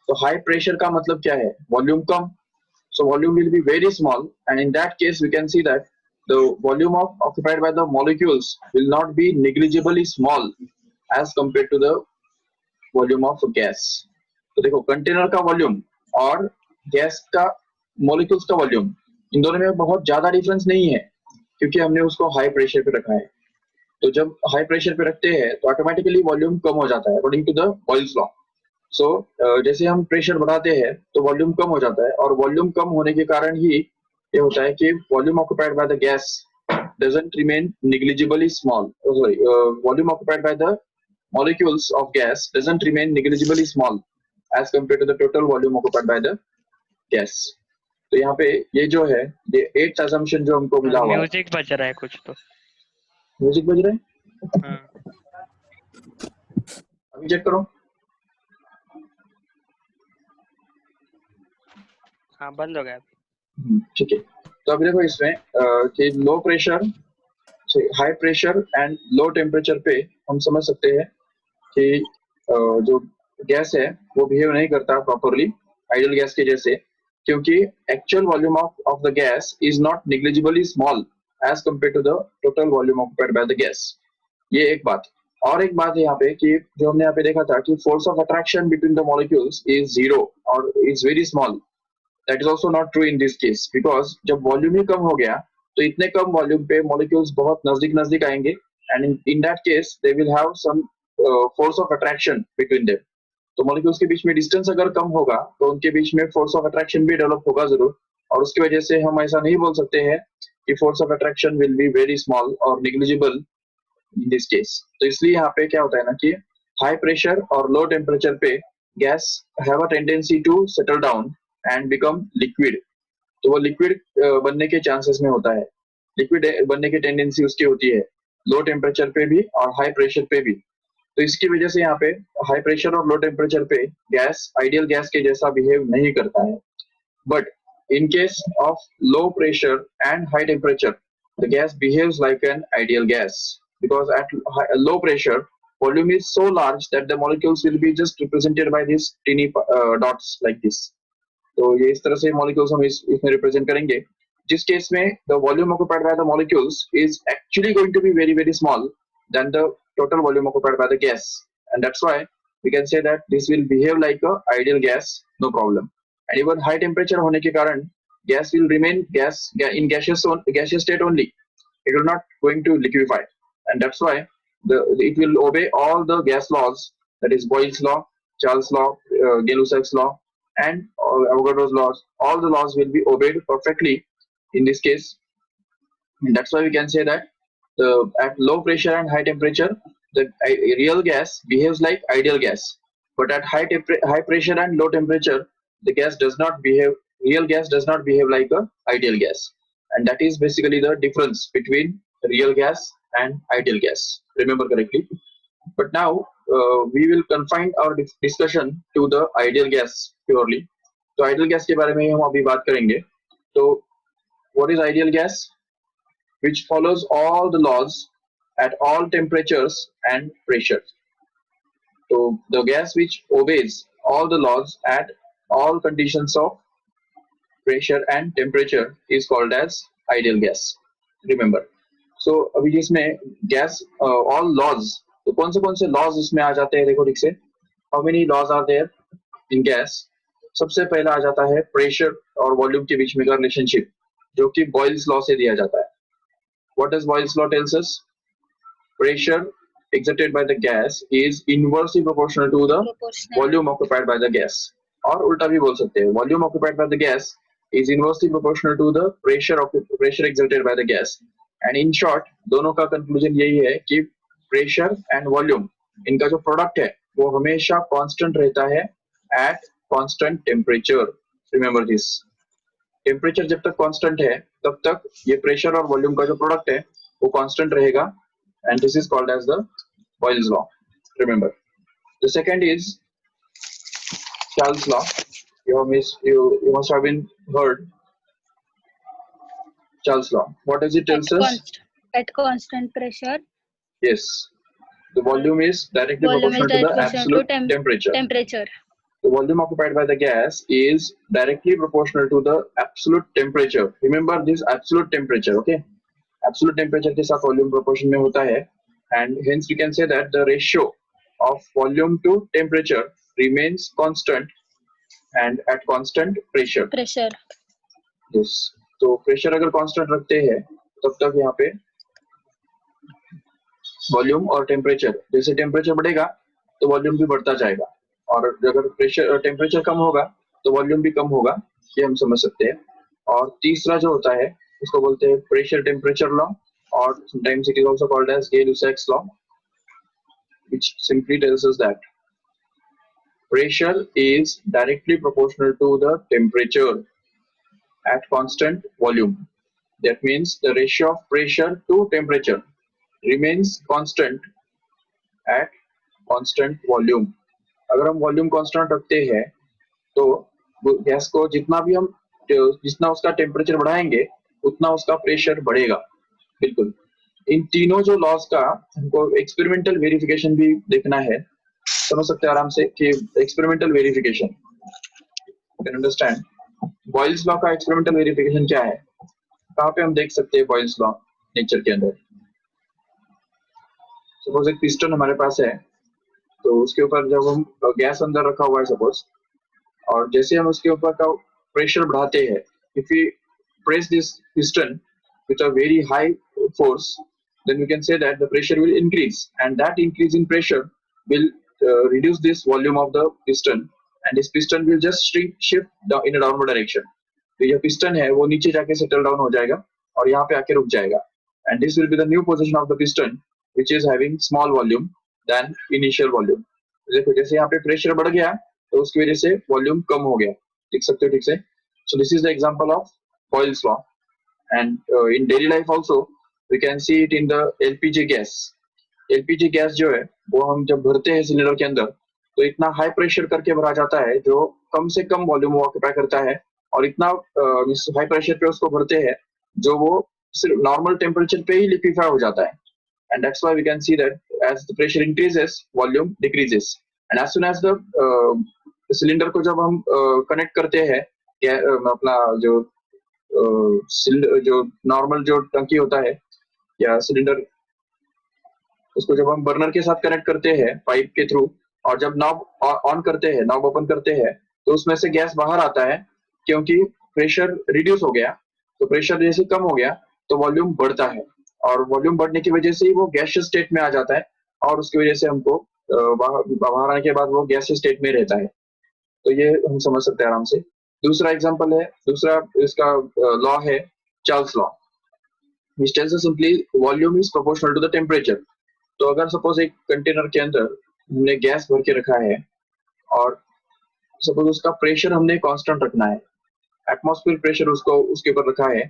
तो हाई प्रेशर का मतलब क्या है, वॉल्यूम कम. So volume will be very small, and in that case we can see that the volume occupied by the molecules will not be negligibly small as compared to the volume of gas. तो देखो container का volume और gas का molecules का volume, इन दोनों में बहुत ज्यादा डिफरेंस नहीं है क्योंकि हमने उसको हाई प्रेशर पे रखा है. तो जब हाई प्रेशर पे रखते हैं तो ऑटोमेटिकली वॉल्यूम कम हो जाता है according to the Boyle's law. So जैसे हम प्रेशर बढ़ाते हैं तो वॉल्यूम कम हो जाता है, और वॉल्यूम कम होने के कारण ही ये होता है कि volume occupied by the gas doesn't remain negligibly small. Volume occupied by the molecules of gas doesn't remain negligibly small as compared to the total volume occupied by the gas. तो यहाँ पे ये जो है ये 8th assumption जो हमको मिला हुआ है. म्यूजिक बज रहा है कुछ तो. म्यूजिक बज रहा है. अभी चेक करो। हाँ बंद हो गया। ठीक है, तो अभी देखो इसमें कि low pressure, high pressure and low temperature पे हम समझ सकते हैं कि जो गैस है वो बिहेव नहीं करता प्रॉपरली आइडियल गैस के जैसे, क्योंकि actual volume of the gas is not negligibly small as compare to the total volume occupied by the gas. ये एक बात। और एक बात यहाँ पे कि जो हमने यहाँ पे देखा था कि force of attraction between the molecules is zero और is very small. That is also not true in this case, because जब वॉल्यूम ही कम हो गया तो इतने कम वॉल्यूम पे मॉलिक्यूल्स बहुत नजदीक नजदीक आएंगे and in that case they will have some force of attraction between them. तो मॉलिक्यूल्स के बीच में डिस्टेंस अगर कम होगा तो उनके बीच में फोर्स ऑफ अट्रैक्शन भी डेवलप होगा जरूर, और उसकी वजह से हम ऐसा नहीं बोल सकते हैं कि force of attraction will be very small और नेग्लिजिबल इन दिस केस। तो इसलिए यहाँ पे क्या होता है ना कि हाई प्रेशर और लो टेम्परेचर पे gas have a tendency to settle down and become liquid. तो वो लिक्विड बनने के चांसेस में होता है, लिक्विड बनने की टेंडेंसी उसकी होती है लो टेम्परेचर पे भी और हाई प्रेशर पे भी। तो इसकी वजह से यहाँ पे हाई प्रेशर और लो टेम्परेचर पे गैस आइडियल गैस के जैसा बिहेव नहीं करता है। But in case of low pressure and high temperature, the gas behaves like an ideal gas, because at low pressure, volume is so large that the molecules will be just represented by these teeny dots like this. तो ये इस तरह से molecules हम इसमें represent करेंगे, जिस case में the volume occupied by the molecules is actually going to be very very small than the total volume occupied by the gas, and that's why we can say that this will behave like a ideal gas, no problem. And even high temperature होने के कारण gas will remain gas in gaseous state only, it will not going to liquefy, and that's why it will obey all the gas laws, that is Boyle's law, Charles law, Gay-Lussac's law, and Avogadro's laws. All the laws will be obeyed perfectly in this case, and that's why we can say that at low pressure and high temperature the real gas behaves like ideal gas, but at high pressure and low temperature the gas does not behave, real gas does not behave like a ideal gas, and that is basically the difference between real gas and ideal gas, remember correctly. But now we will confine our discussion to the ideal gas purely. तो ideal gas के बारे में हम अभी बात करेंगे। तो what is ideal gas? Which follows all the laws at all temperatures and pressure. So the gas which obeys all the laws at all conditions of pressure and temperature is called as ideal gas, remember. So अभी जिसमें gas all laws, तो कौन से laws इसमें आ जाते हैं देखो ठीक से। How many laws are there in gas? सबसे पहला आ जाता है प्रेशर और वॉल्यूम के बीच में का रिलेशनशिप, जो कि बॉयल्स लॉ से दिया जाता है। What does Boyle's law tells us? Pressure exerted by the gas is inversely proportional to the volume occupied by the gas. और उल्टा भी बोल सकते हैं, volume occupied by the gas is inversely proportional to the pressure exerted by the gas. And in short, दोनों का conclusion यही है कि pressure and volume इनका जो product है वो हमेशा constant रहता है at constant temperature. Remember this. Temperature जब तक कांस्टेंट है तब तक ये प्रेशर और वॉल्यूम का जो प्रोडक्ट है वो कांस्टेंट रहेगा, and this is called as the Boyle's law, remember. The second is Charles law. you must have been heard Charles law. What does it tells us? At constant pressure, Yes, the volume is directly volume is proportional to the proportional to absolute temperature. The volume occupied by the gas is directly proportional to the absolute temperature. Remember this absolute temperature, okay? Absolute temperature के साथ volume proportion में होता है, and hence we can say that the ratio of volume to temperature remains constant and at constant pressure. Pressure. Yes. तो pressure अगर constant रखते हैं तब तक यहाँ पे volume और temperature, जैसे temperature बढ़ेगा तो volume भी बढ़ता जाएगा, और अगर प्रेशर टेम्परेचर कम होगा तो वॉल्यूम भी कम होगा, ये हम समझ सकते हैं। और तीसरा जो होता है उसको बोलते हैं प्रेशर टेम्परेचर लॉ, और sometimes it is also called as Gay-Lussac's law, which simply tells us that pressure is directly proportional to the temperature at constant volume. That means the ratio of pressure to temperature remains constant at constant volume. अगर हम volume constant रखते हैं तो gas को जितना उसका temperature बढ़ाएंगे उतना उसका प्रेशर बढ़ेगा। बिल्कुल, इन तीनों जो लॉज का हमको एक्सपेरिमेंटल वेरिफिकेशन भी देखना है। समझ सकते हैं आराम से कि experimental verification, can understand Boyle's law का एक्सपेरिमेंटल वेरिफिकेशन क्या है, कहाँ पे हम देख सकते हैं बॉयल्स लॉ नेचर के अंदर। सपोज एक पिस्टन हमारे पास है, तो उसके ऊपर जब हम गैस अंदर रखा हुआ है सपोज, और जैसे हम उसके ऊपर का प्रेशर बढ़ाते हैं, if we press this piston with a very high force, then we can say that the pressure will increase, and that increase in pressure will reduce this volume of the piston, and this piston will just shift down in a downward direction. तो यह piston है वो नीचे जाके settle down हो जाएगा और यहाँ पे आके रुक जाएगा, and this will be the new position of the piston which is having small volume than initial volume. देखो जैसे यहाँ पे प्रेशर बढ़ गया तो उसकी वजह से वॉल्यूम कम हो गया, देख सकते हो ठीक से। सो this is the example of Boyle's law. And in daily life also we can see it in the LPG gas. LPG gas जो है वो हम जब भरते हैं सिलेंडर के अंदर तो इतना हाई प्रेशर करके भरा जाता है जो कम से कम वॉल्यूम ऑक्यूपाई करता है, और इतना हाई प्रेशर पे उसको भरते हैं जो वो सिर्फ नॉर्मल टेम्परेचर पे ही लिक्विफाई हो जाता है। And that's why we can see that as the pressure increases, volume decreases. And as soon as the cylinder को जब हम कनेक्ट करते हैं अपना जो जो नॉर्मल जो टंकी होता है या सिलेंडर, उसको जब हम बर्नर के साथ कनेक्ट करते हैं पाइप के थ्रू, और जब नॉब ऑन करते हैं, नॉब ओपन करते हैं, तो उसमें से गैस बाहर आता है क्योंकि प्रेशर रिड्यूस हो गया। तो प्रेशर जैसे कम हो गया तो वॉल्यूम बढ़ता है, और वॉल्यूम बढ़ने की वजह से वो गैसियस स्टेट में आ जाता है, और उसकी वजह से हमको बाहर आने के बाद वो गैसियस स्टेट में रहता है। तो ये हम समझ सकते हैं आराम से। दूसरा एग्जांपल है, दूसरा इसका लॉ है Charles law, which tells us simply volume is proportional to the temperature. तो अगर सपोज एक कंटेनर के अंदर हमने गैस भर के रखा है और सपोज उसका प्रेशर हमने कांस्टेंट रखना है, एटमॉस्फेयर प्रेशर उसको उसके ऊपर रखा है,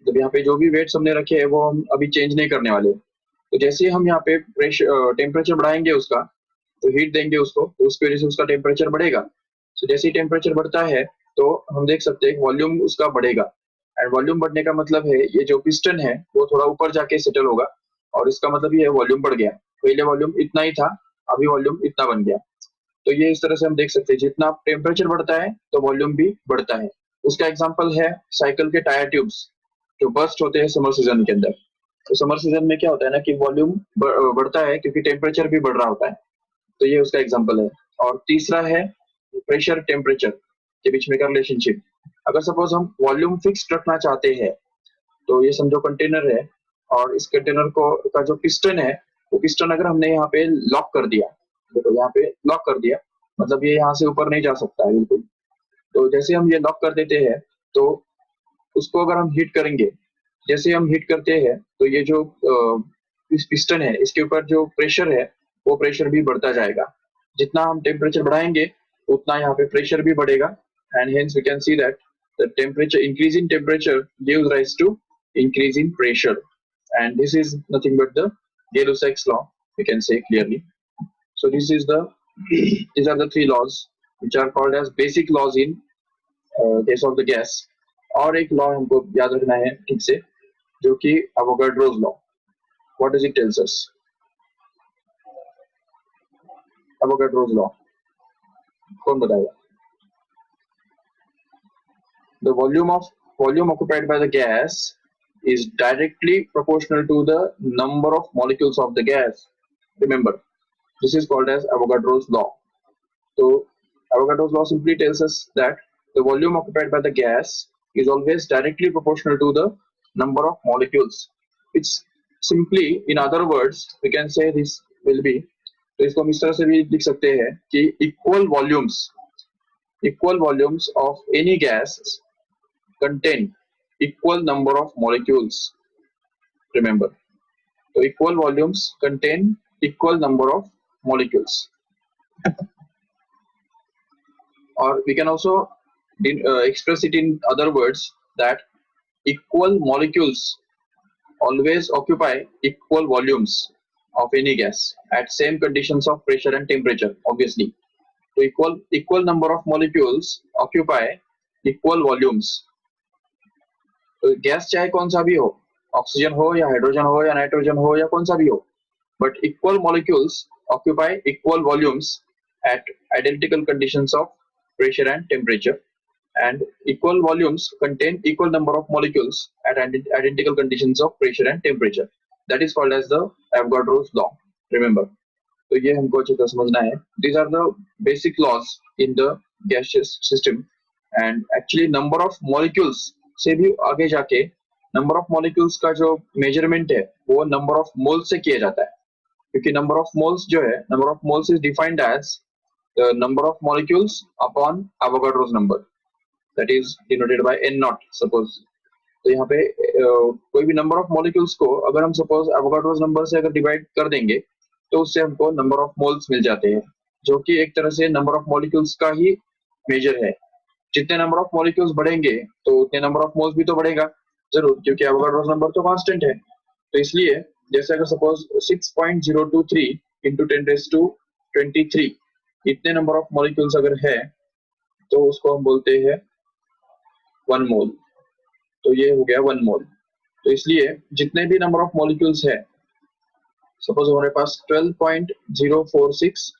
तो यहाँ पे जो भी वेट्स हमने रखे हैं वो हम अभी चेंज नहीं करने वाले। तो जैसे ही हम यहाँ पे प्रेशर टेम्परेचर बढ़ाएंगे उसका, तो हीट देंगे उसको, तो उसकी वजह से उसका टेम्परेचर बढ़ेगा। तो जैसे ही टेम्परेचर बढ़ता है तो हम देख सकते हैं वॉल्यूम उसका बढ़ेगा, एंड वॉल्यूम बढ़ने का मतलब है ये जो पिस्टन है वो थोड़ा ऊपर जाके सेटल होगा, और इसका मतलब ये वॉल्यूम बढ़ गया। पहले वॉल्यूम इतना ही था, अभी वॉल्यूम इतना बन गया। तो ये इस तरह से हम देख सकते हैं जितना टेम्परेचर बढ़ता है तो वॉल्यूम भी बढ़ता है। उसका एग्जाम्पल है साइकिल के टायर ट्यूब्स जो बर्स्ट होते हैं समर सीजन के अंदर। तो समर सीजन में क्या होता है ना कि वॉल्यूम बढ़ता है क्योंकि टेम्परेचर भी बढ़ रहा होता है। तो ये उसका एग्जाम्पल है। और तीसरा है प्रेशर टेम्परेचर के बीच में का रिलेशनशिप। अगर सपोज हम वॉल्यूम फिक्स रखना चाहते हैं, तो ये समझो कंटेनर है, और इस कंटेनर को का जो पिस्टन है वो पिस्टन अगर हमने यहाँ पे लॉक कर दिया, देखो यहाँ पे लॉक कर दिया, मतलब ये यहाँ से ऊपर नहीं जा सकता है बिल्कुल। तो जैसे हम ये लॉक कर देते हैं तो उसको अगर हम हीट करेंगे, जैसे हम हीट करते हैं तो ये जो इस पिस्टन है इसके ऊपर जो प्रेशर है वो प्रेशर भी बढ़ता जाएगा। जितना हम टेम्परेचर बढ़ाएंगे उतना यहाँ पे प्रेशर भी बढ़ेगा, and hence we can see that the temperature increase in temperature gives rise to increase in pressure, and this is nothing but the Gay-Lussac's law, we can say clearly. So these are the three laws which are called as basic laws in case of the gas. और एक law हमको याद रखना है ठीक से, जो कि Avogadro's law. What does it tells us? Avogadro's law कौन बताएगा? The volume occupied by the gas is directly proportional to the number of molecules of the gas. Remember, this is called as Avogadro's law. So Avogadro's law simply tells us that the volume occupied by the gas is always directly proportional to the number of molecules. It's simply, in other words, we can say this will be, तो इसको हम इस तरह से भी लिख सकते हैं कि equal volumes of any gas contain equal number of molecules. Remember, so equal volumes contain equal number of molecules. Or we can also express it in other words that equal molecules always occupy equal volumes of any gas at same conditions of pressure and temperature, obviously. So equal number of molecules occupy equal volumes. तो gas चाहे कौन सा भी हो, oxygen हो या hydrogen हो या नाइट्रोजन हो या कौन सा भी हो, but equal molecules occupy equal volumes at identical conditions of pressure and temperature, and equal volumes contain equal number of molecules at identical conditions of pressure and temperature. That is called as the Avogadro's law. Remember, तो ये हमको अच्छे से समझना है. These are the basic laws in the gaseous system, and actually number of molecules से भी आगे जाके number of molecules का जो measurement है वो number of moles से किया जाता है, क्योंकि number of moles जो है, number of moles is defined as the number of molecules upon Avogadro's number, that is denoted by n naught. Suppose तो यहाँ पे कोई भी नंबर ऑफ मॉलिक्यूल्स को अगर हम सपोज एवोगाड्रोस नंबर से अगर डिवाइड कर देंगे तो उससे हमको नंबर ऑफ मोल्स मिल जाते हैं, जो कि एक तरह से नंबर ऑफ मॉलिक्यूल्स का ही मेजर है. जितने नंबर ऑफ मॉलिक्यूल्स बढ़ेंगे तो उतने नंबर ऑफ मोल्स भी तो बढ़ेगा जरूर, क्योंकि एवोगाड्रोस नंबर तो कांस्टेंट है. तो इसलिए जैसे अगर सपोज 6.023 into 10⁻23 इतने नंबर ऑफ मॉलिक्यूल्स अगर है तो उसको हम बोलते हैं 1 मोल. तो ये हो गया 1 मोल. तो इसलिए जितने भी नंबर ऑफ मॉलिक्यूल्स है, सपोज हमारे पास 12.046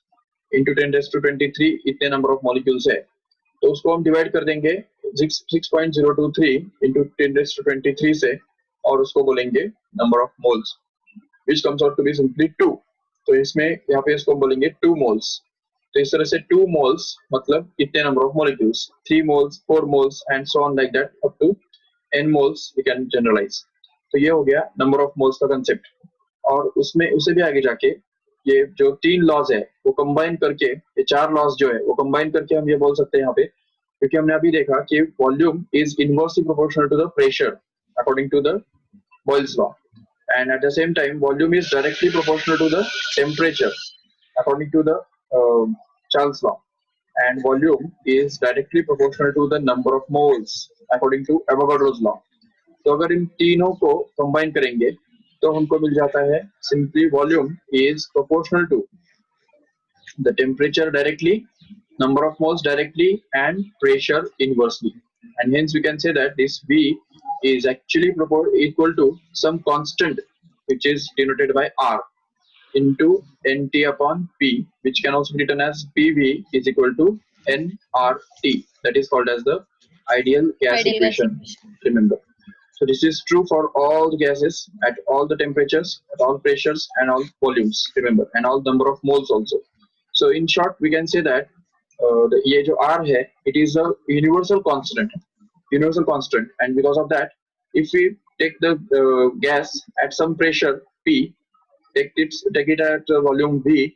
into 10⁻23 इतने नंबर ऑफ मॉलिक्यूल्स है, तो उसको हम डिवाइड कर देंगे 6.023 into 10⁻23 से और उसको बोलेंगे number of moles, which comes out to be simply 2. तो इसमें यहाँ पे इसको बोलेंगे 2 मोल्स. तो इस तरह से 2 मोल्स मतलब इतने number of molecules, 3 moles, 4 moles and so on like that up to n moles we can generalize. तो ये हो गया नंबर ऑफ मोल्स का कंसेप्ट. और उसमें उसे भी आगे जाके ये जो 3 लॉज है वो कंबाइन करके, ये 4 लॉज जो है वो कंबाइन करके हम ये बोल सकते हैं यहाँ पे, क्योंकि हमने अभी देखा कि volume is inversely proportional to the pressure according to the Boyle's law, and at the same time volume is directly proportional to the temperature according to the Charles law, and volume is directly proportional to the number of moles according to Avogadro's law. तो अगर इन तीनों को combine करेंगे तो हमको मिल जाता है simply volume is proportional to the temperature directly, number of moles directly, and pressure inversely, and hence we can say that this V is actually equal to some constant which is denoted by R into Nt upon P, which can also be written as PV is equal to nRT. That is called as the ideal gas equation. Remember. So this is true for all the gases at all the temperatures, at all pressures and all volumes. Remember, and all number of moles also. So in short, we can say that the ये जो R है, it is a universal constant, and because of that, if we take the gas at some pressure P, take it at volume V,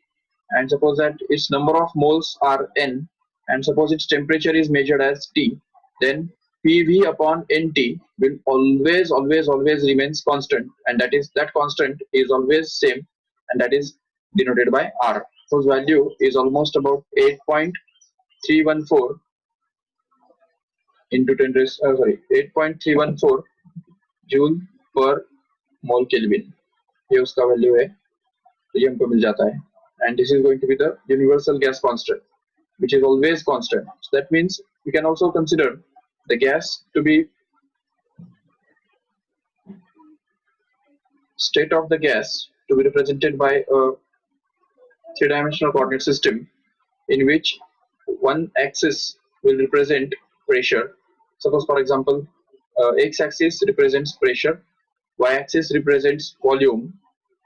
and suppose that its number of moles are N, and suppose its temperature is measured as T, then PV upon NT will always remains constant, and that constant is always same, and that is denoted by R, whose value is almost about 8.314 into 8.314 joule पर मोल kelvin, ये उसका value है. तो ये हमको मिल जाता है, and this is going to be the universal gas constant, which is always constant. So that means we can also consider the gas to be state of the gas to be represented by a 3-dimensional coordinate system in which one axis will represent pressure. Suppose for example x-axis represents pressure, y-axis represents volume,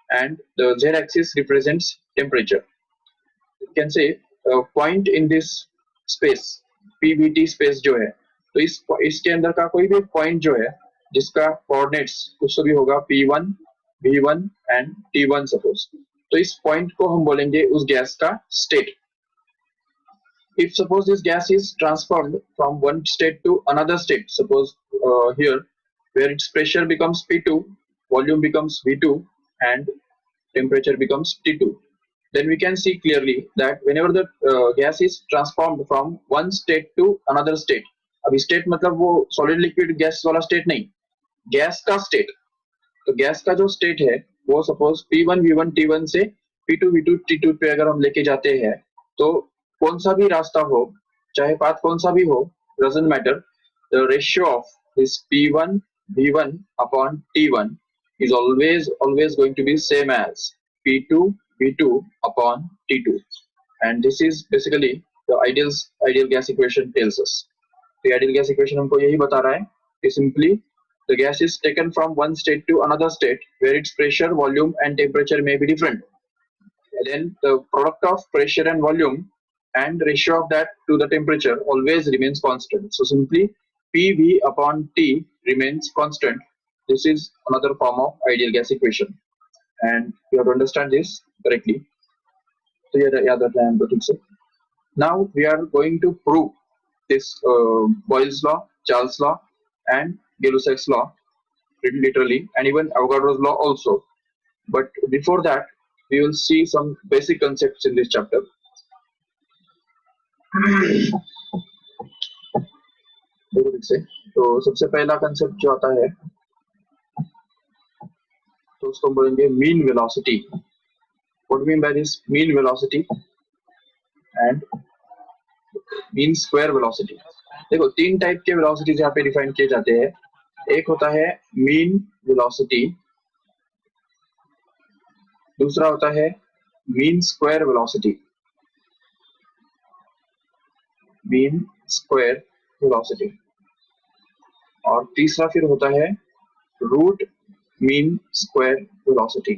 and the z-axis represents temperature. You can say a point in this space PVT space जो है, तो इसके अंदर का कोई भी point जो है जिसका कोऑर्डिनेट्स कुछ तो भी होगा P1, V1 and T1 suppose, तो इस पॉइंट को हम बोलेंगे उस गैस का state. If suppose this gas is transformed from one state to another state, suppose here where its pressure becomes P2, volume becomes V2, and temperature becomes T2, then we can see clearly that whenever the gas is transformed from one state to another state, अभी state मतलब वो solid liquid gas वाला state नहीं, gas का state. तो gas का जो state है वो सपोज P1 V1 T1 से P2 V2 T2 पे अगर हम लेके जाते हैं तो कौन सा भी रास्ता हो, चाहे पाथ कौन सा भी हो, doesn't matter, the ratio of this P1 V1 upon T1 is always going to be same as P2 V2 upon T2, and this is basically the ideal gas equation tells us. The ideal gas equation हमको यही बता रहा है कि simply the gas is taken from one state to another state where its pressure, volume and temperature may be different. Then the product of pressure and volume and ratio of that to the temperature always remains constant. So simply PV upon T remains constant. This is another form of ideal gas equation, and you have to understand this correctly. So yeah, that I am putting so. Now we are going to prove this Boyle's law, Charles' law, and Gay-Lussac's law literally, and even Avogadro's law also. But before that, we will see some basic concepts in this chapter. तो सबसे पहला concept जो आता है तो उसको बोलेंगे mean velocity. What do you mean by this mean velocity and mean square velocity? देखो तीन टाइप के वेलोसिटीज यहाँ पे डिफाइन किए जाते हैं. एक होता है मीन वेलोसिटी, दूसरा होता है mean square velocity, mean square velocity, और तीसरा फिर होता है रूट मीन स्क्वायर वेलोसिटी.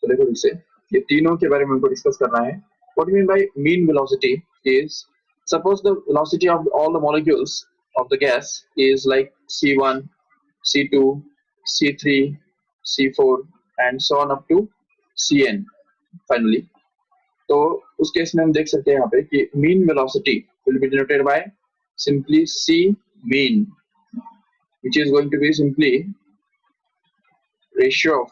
तो देखो इसे ये तीनों के बारे में हमको डिस्कस करना है. What do you mean by mean velocity is, suppose the velocity of all the molecules of the gas is like C1, C2, C3, C4 and so on up to Cn finally. तो उस case में हम देख सकते हैं यहाँ पे कि mean velocity will be denoted by simply C mean, which is going to be simply ratio of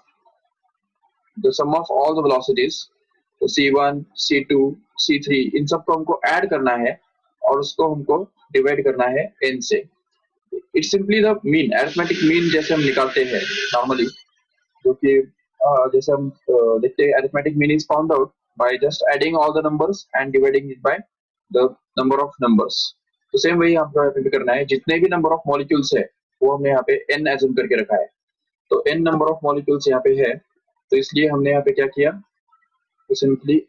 the sum of all the velocities. तो C1, C2, C3 इन सबको हमको ऐड करना है और उसको हमको डिवाइड करना है n से. It's simply the mean, arithmetic mean जैसे हम निकालते हैं नॉर्मली, जो कि जैसे हम देखते हैं arithmetic mean is found out by just adding all the numbers and dividing it by the number of numbers. तो सेम वही हमको यहाँ पे करना है. जितने भी नंबर ऑफ मॉलिक्यूल्स है वो हमने यहाँ पे n एज्यूम करके रखा है. तो n नंबर ऑफ मॉलिक्यूल्स यहाँ पे है, तो इसलिए हमने यहाँ पे क्या किया, तो सिंपली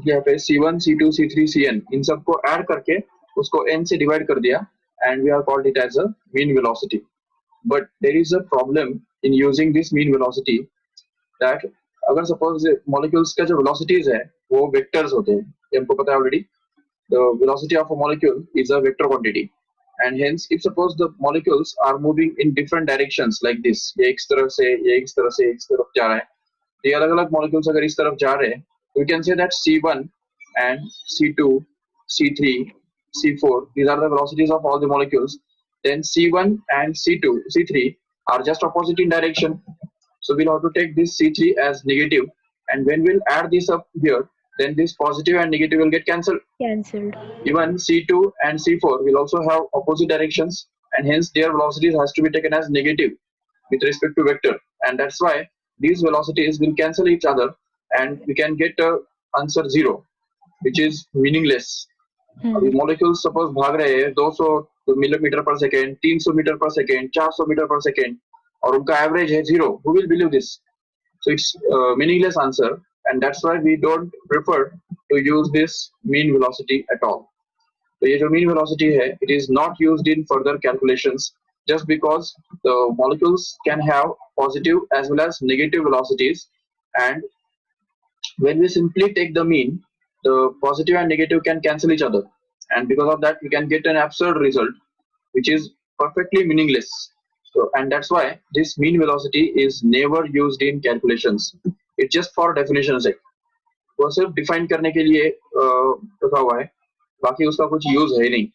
यहाँ पे C1, C2, C3, Cn इन सबको ऐड करके उसको n से डिवाइड कर दिया and we are called it as a mean velocity. But there is a problem in using this mean velocity that अगर suppose molecules का जो velocities है वो vectors होते हैं, ये हमको पता है already. The velocity of a molecule is a vector quantity, and hence if suppose the molecules are moving in different directions like this, ये इस तरफ से, ये इस तरफ से, इस तरफ जा रहा है, ये अलग अलग molecules अगर इस तरफ जा रहे हैं, we can say that C1 and C2, C3, C4, these are the velocities of all the molecules. Then C1 and C2, C3 are just opposite in direction. So we'll have to take this C3 as negative, and when we'll add this up here, then this positive and negative will get cancelled. Even C2 and C4 will also have opposite directions, and hence their velocities has to be taken as negative with respect to vector, and that's why these velocities will cancel each other, and we can get a answer 0, which is meaningless. अभी molecules suppose भाग रहे हैं 200 metre पर second, 300 metre पर second, 400 metre पर second, और उनका average है 0. Who will believe this? So it's meaningless answer, and that's why we don't prefer to use this mean velocity at all. तो ये जो mean velocity है, it is not used in further calculations, just because the molecules can have positive as well as negative velocities, and when we simply take the mean, the positive and negative can cancel each other, and because of that we can get an absurd result which is perfectly meaningless. So, and that's why this mean velocity is never used in calculations. It's just for definition sake. वो सिर्फ define करने के लिए रखा हुआ है, बाकी उसका कुछ यूज है ही नहीं.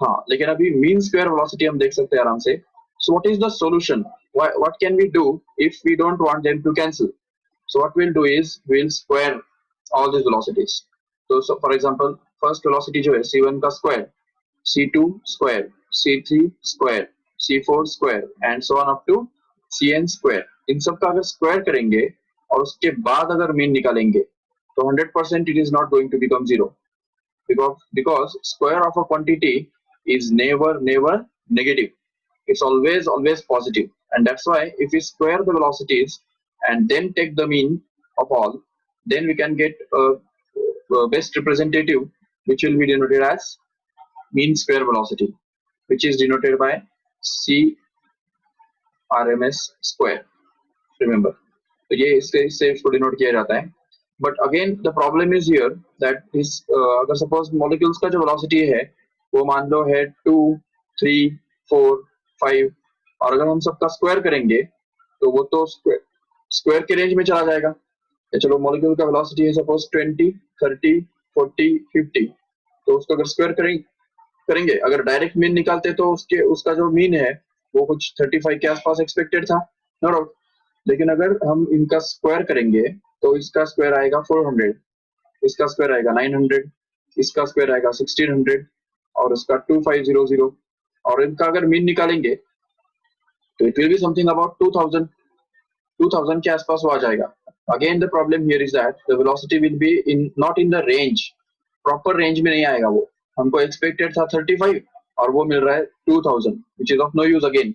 हाँ, लेकिन अभी मीन स्क्वायर वेलोसिटी हम देख सकते हैं आराम से. So what is the solution? What can we do if we don't want them to cancel? So what we'll do is we'll square all these velocities. So for example, first velocity जो है C1 का square, C2 square, C3 square, C4 square and so on up to Cn square, इन सब का अगर square करेंगे और उसके बाद अगर मीन निकालेंगे तो 100% it is not going to become zero, because square of a quantity is never negative, it's always positive, and that's why if we square the velocities and then take the mean of all, then we can get a best representative, which will be denoted as mean square velocity, which is denoted by C RMS square, remember. तो ये इससे इसको denote किया जाता है. But again the problem is here that this, अगर suppose molecules का जो वेलोसिटी है वो मान लो है 2, 3, 4, 5, और अगर हम सबका स्क्वायर करेंगे तो वो तो स्क्वायर के रेंज में चला जाएगा. तो चलो मॉलिक्यूल का वेलोसिटी है सपोज 20, 30, 40, 50, तो उसको अगर स्क्वायर करेंगे अगर डायरेक्ट मीन निकालते तो उसका जो मीन है वो कुछ 35 के आसपास एक्सपेक्टेड था, नो डाउट. लेकिन अगर हम इनका स्क्वायर करेंगे तो इसका स्क्वायर आएगा 400, इसका स्क्वायर आएगा 900, इसका स्क्वायर आएगा 1600 और इसका 2500, और इनका अगर मीन निकालेंगे तो it will be something about 2000 के आसपास वो आ जाएगा. Again the problem here is that the velocity will be not in the range, proper range में नहीं आएगा वो. हमको एक्सपेक्टेड था 35 और वो मिल रहा है 2000, which is of no use again,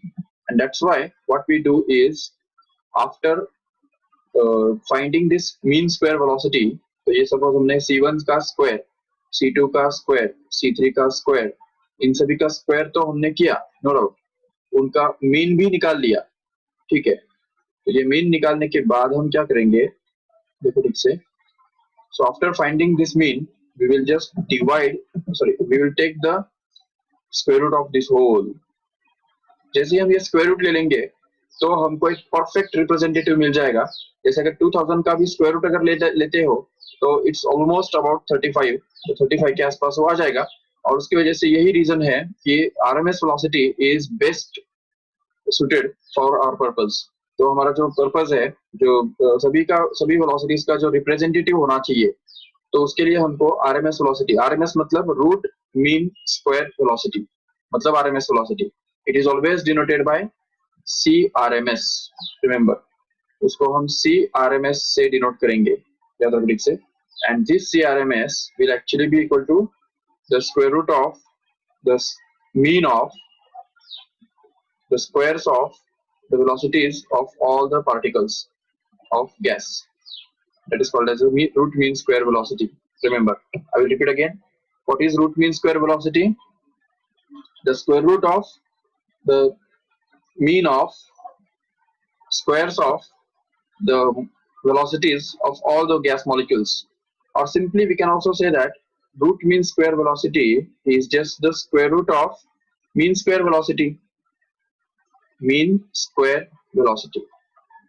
and that's why what we do is after finding this mean square velocity, तो ये सपोज हमने C1 का स्क्वायर, C2 का स्क्वायर, C3 का स्क्वायर, इन सभी का स्क्वायर तो हमने किया, नो डाउट, उनका मीन भी निकाल लिया, ठीक है. तो ये मीन निकालने के बाद हम क्या करेंगे, देखो ठीक से. So after finding this mean, we will just we will take the square root of this whole. जैसे हम ये स्क्वायर रूट ले लेंगे तो हमको एक परफेक्ट रिप्रेजेंटेटिव मिल जाएगा. जैसे अगर 2000 का भी स्क्वायर रूट अगर लेते हो तो इट्स ऑलमोस्ट अबाउट 35, तो 35 के आसपास वो आ जाएगा. और उसकी वजह से यही रीजन है कि RMS velocity is best suited for our purpose. तो हमारा जो पर्पस है, जो सभी वेलोसिटीज का जो रिप्रेजेंटेटिव होना चाहिए, तो उसके लिए हमको RMS वेलोसिटी, RMS मतलब रूट मीन स्क्वायर वेलोसिटी, मतलब RMS velocity, it is always denoted by CRMS, remember. उसको हम CRMS से डिनोट करेंगे, याद रखो ठीक से. And this CRMS will actually be equal to the square root of the mean of the squares of the velocities of all the particles of gas. That is called as a root mean square velocity. Remember, I will repeat again. What is root mean square velocity? The square root of the mean of squares of the velocities of all the gas molecules. Or simply we can also say that root mean square velocity is just the square root of mean square velocity. Mean square velocity,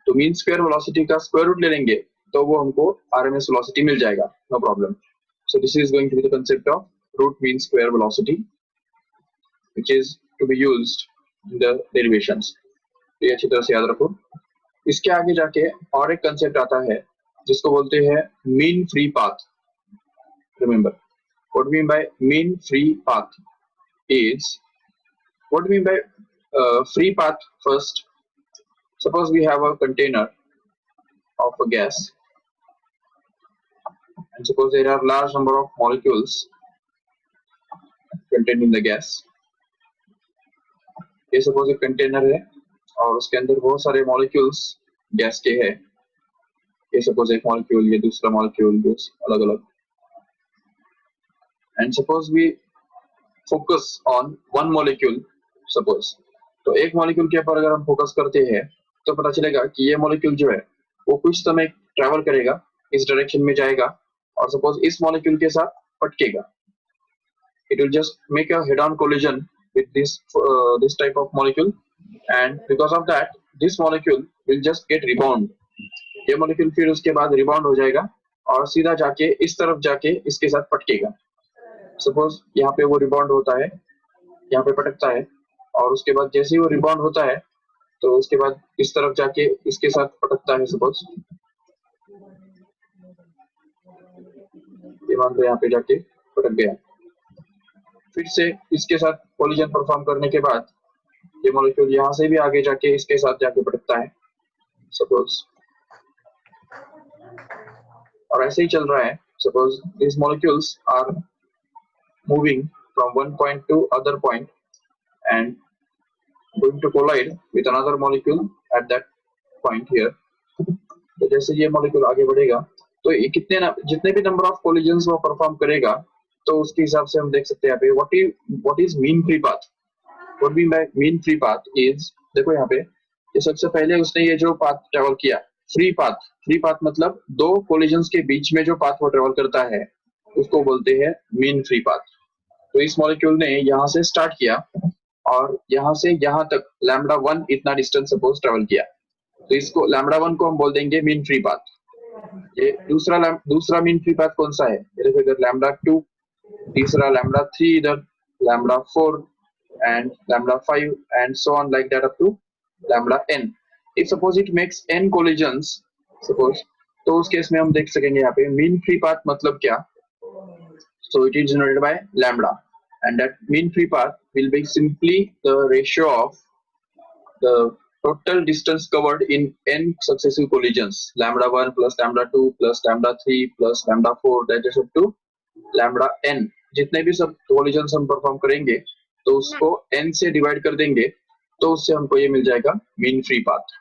तो mean square velocity का square root ले लेंगे तो वो हमको RMS velocity मिल जाएगा, no problem. So this is going to be the concept of root mean square velocity, which is to be used in the derivations. तो ये अच्छी तरह से याद रखो. इसके आगे जाके और एक कांसेप्ट आता है जिसको बोलते हैं mean free path. Remember, what we mean by mean free path is, what we mean by free path. First, suppose we have a container of a gas, and suppose there are large number of molecules contained in the gas. ये suppose एक container है और उसके अंदर बहुत सारे molecules gas के हैं. ये suppose एक molecule, ये दूसरा molecule, अलग अलग. And suppose we focus on one molecule, suppose. तो एक मॉलिक्यूल के ऊपर अगर हम फोकस करते हैं तो पता चलेगा कि ये मॉलिक्यूल जो है वो कुछ समय ट्रैवल करेगा, इस डायरेक्शन में जाएगा और सपोज इस मॉलिक्यूल के साथ पटकेगा. It will just make a head on collision with this type of molecule, and because of that this molecule will just get rebound. ये मॉलिक्यूल फिर उसके बाद रिबाउंड हो जाएगा और सीधा जाके इस तरफ जाके इसके साथ पटकेगा. सपोज यहाँ पे वो रिबाउंड होता है, यहाँ पे पटकता है और उसके बाद जैसे ही वो रिबाउंड होता है तो उसके बाद इस तरफ जाके इसके साथ पटकता है. सपोज ये मान लो यहाँ पे जाके भटक गया। फिर से इसके साथ कोलिजन परफॉर्म करने के बाद ये मॉलिक्यूल यहाँ से भी आगे जाके इसके साथ जाके भटकता है सपोज, और ऐसे ही चल रहा है। Suppose these molecules are moving from one point to other point and going to collide with another molecule at that point here. तो जैसे ये मॉलिक्यूल आगे बढ़ेगा तो ये जितने भी नंबर ऑफ कोलिजन्स वो परफॉर्म करेगा तो उसके हिसाब से हम देख सकते हैं यहाँ पे what is mean free path. What we mean free path is, देखो यहाँ पे ये सबसे पहले उसने ये जो पाथ ट्रेवल किया फ्री पाथ मतलब दो कोलिजन्स के बीच में जो पाथ वो ट्रेवल करता है उसको बोलते हैं मीन फ्री पाथ। तो इस मॉलिक्यूल ने यहाँ से स्टार्ट किया और यहाँ से यहाँ तक लैम्डा 1 इतना डिस्टेंस सपोज ट्रेवल किया, तो इसको लैम्डा 1 को हम बोल देंगे मीन फ्री पाथ। ये दूसरा मीन फ्री पाथ कौन सा है, देखो इधर लैम्डा 2, तीसरा लैम्डा 3, इधर lambda 4 and lambda 5 and so on like that up to lambda n. If suppose it makes n collisions suppose, तो उस केस में हम देख सकेंगे यहाँ पे mean free path मतलब क्या। So it is generated by lambda and that mean free path will be simply the ratio of the total distance covered in n successive collisions, lambda 1 plus lambda 2 plus lambda 3 plus lambda 4 that is up to lambda n। जितने भी सब collisions हम perform करेंगे तो उसको n से divide कर देंगे तो उससे हमको ये मिल जाएगा mean free path.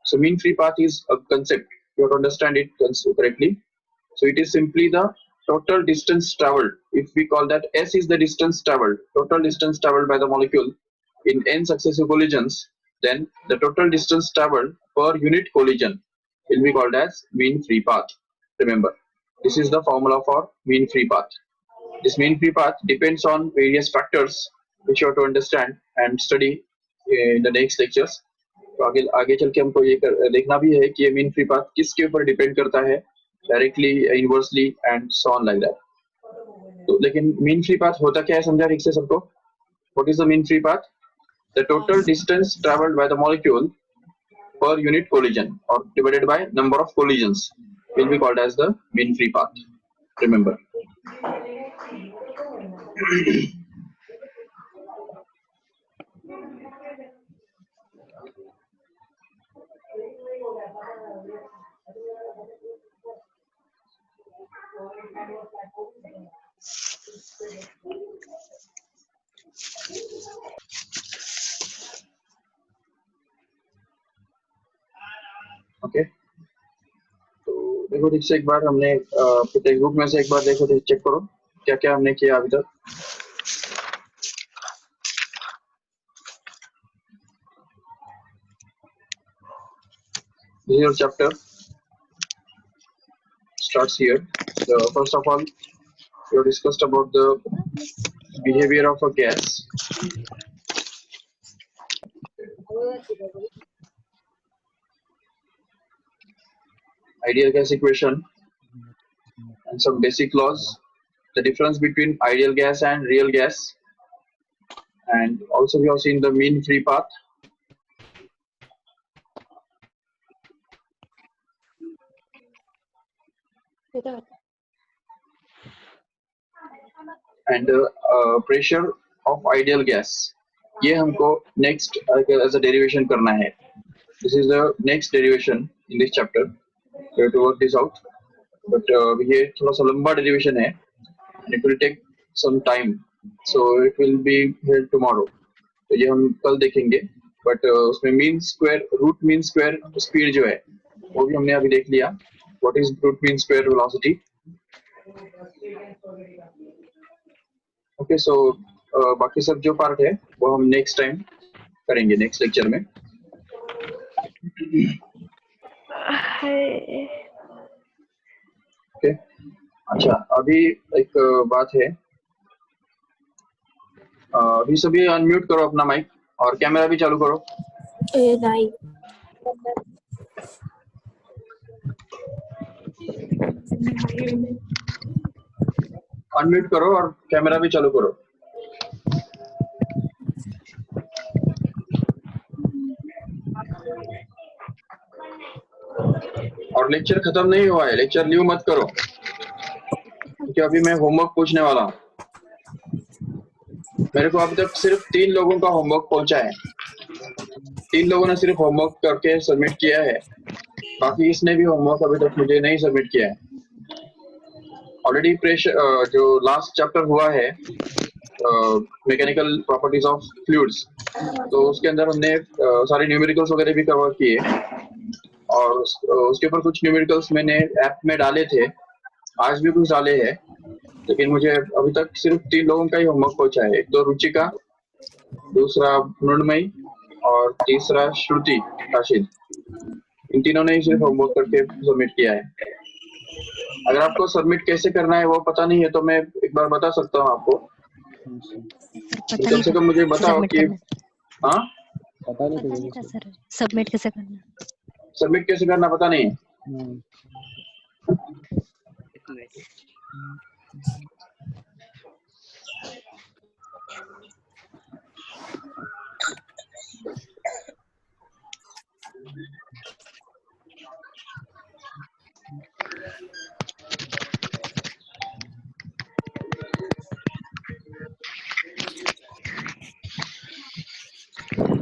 So mean free path is a concept, you have to understand it correctly. So it is simply the total distance traveled. If we call that s is the distance traveled, total distance traveled by the molecule in n successive collisions, then the total distance traveled per unit collision will be called as mean free path. Remember, this is the formula for mean free path. This mean free path depends on various factors which you have to understand and study in the next lectures. तो आगे चल के हमको ये देखना भी है कि ये मीन फ्री पाथ किसके ऊपर डिपेंड करता है, directly, inversely and so on like that. तो लेकिन मीन फ्री पाथ होता क्या है समझा ठीक से सबको। What is the mean free path? The total distance travelled by the molecule per unit collision और divided by number of collisions will be called as the mean free path. Remember. Okay, तो देखो ठीक से एक बार हमने text book में से एक बार देखो तो चेक करो क्या क्या हमने किया अभी तक। This is your chapter starts here. So first of all, you discussed about the behavior of a gas. Ideal gas equation and some basic laws, the difference between ideal gas and real gas, and also we have seen the mean free path. And pressure of ideal gas, ये हमको next as a derivation करना है। This is the next derivation in this chapter. We have to work this out, but ये थोड़ा सा लंबा derivation है and it will take some time, so it will be held tomorrow. तो ये हम कल देखेंगे, but उसमें mean square, root mean square speed जो है वो भी हमने अभी देख लिया। What is root mean square velocity? Okay, so बाकी सब जो पार्ट है वो हम नेक्स्ट टाइम करेंगे, नेक्स्ट लेक्चर में। ओके, अच्छा अभी एक बात है, अभी सभी अनम्यूट करो अपना माइक और कैमरा भी चालू करो। नहीं अनम्यूट करो और कैमरा भी चालू करो। और लेक्चर खत्म नहीं हुआ है, लेक्चर लीव मत करो। क्योंकि अभी मैं होमवर्क पूछने वाला हूँ। मेरे को अभी तक सिर्फ 3 लोगों का होमवर्क पहुंचा है। 3 लोगों ने सिर्फ होमवर्क करके सबमिट किया है, बाकी किसने भी होमवर्क अभी तक मुझे नहीं सबमिट किया है। ऑलरेडी प्रेशर जो लास्ट चैप्टर हुआ है मैकेनिकल प्रॉपर्टीज ऑफ फ्लूइड्स, तो उसके अंदर हमने सारे न्यूमेरिकल्स वगैरह भी कवर किए और उसके ऊपर कुछ न्यूमेरिकल्स मैंने ऐप में डाले थे, आज भी कुछ डाले हैं, लेकिन मुझे अभी तक सिर्फ 3 लोगों का ही होमवर्क पहुंचा है। एक तो रुचिका, दूसरा मृण्मयी और तीसरा श्रुति राशिद। इन तीनों ने ही सिर्फ होमवर्क करके सबमिट किया है। अगर आपको सबमिट कैसे करना है वो पता नहीं है तो मैं एक बार बता सकता हूँ आपको। पता कम से कम मुझे बताओ सबमिट कि करना हाँ पता नहीं था सर, सबमिट कैसे करना। सबमिट कैसे करना पता नहीं है।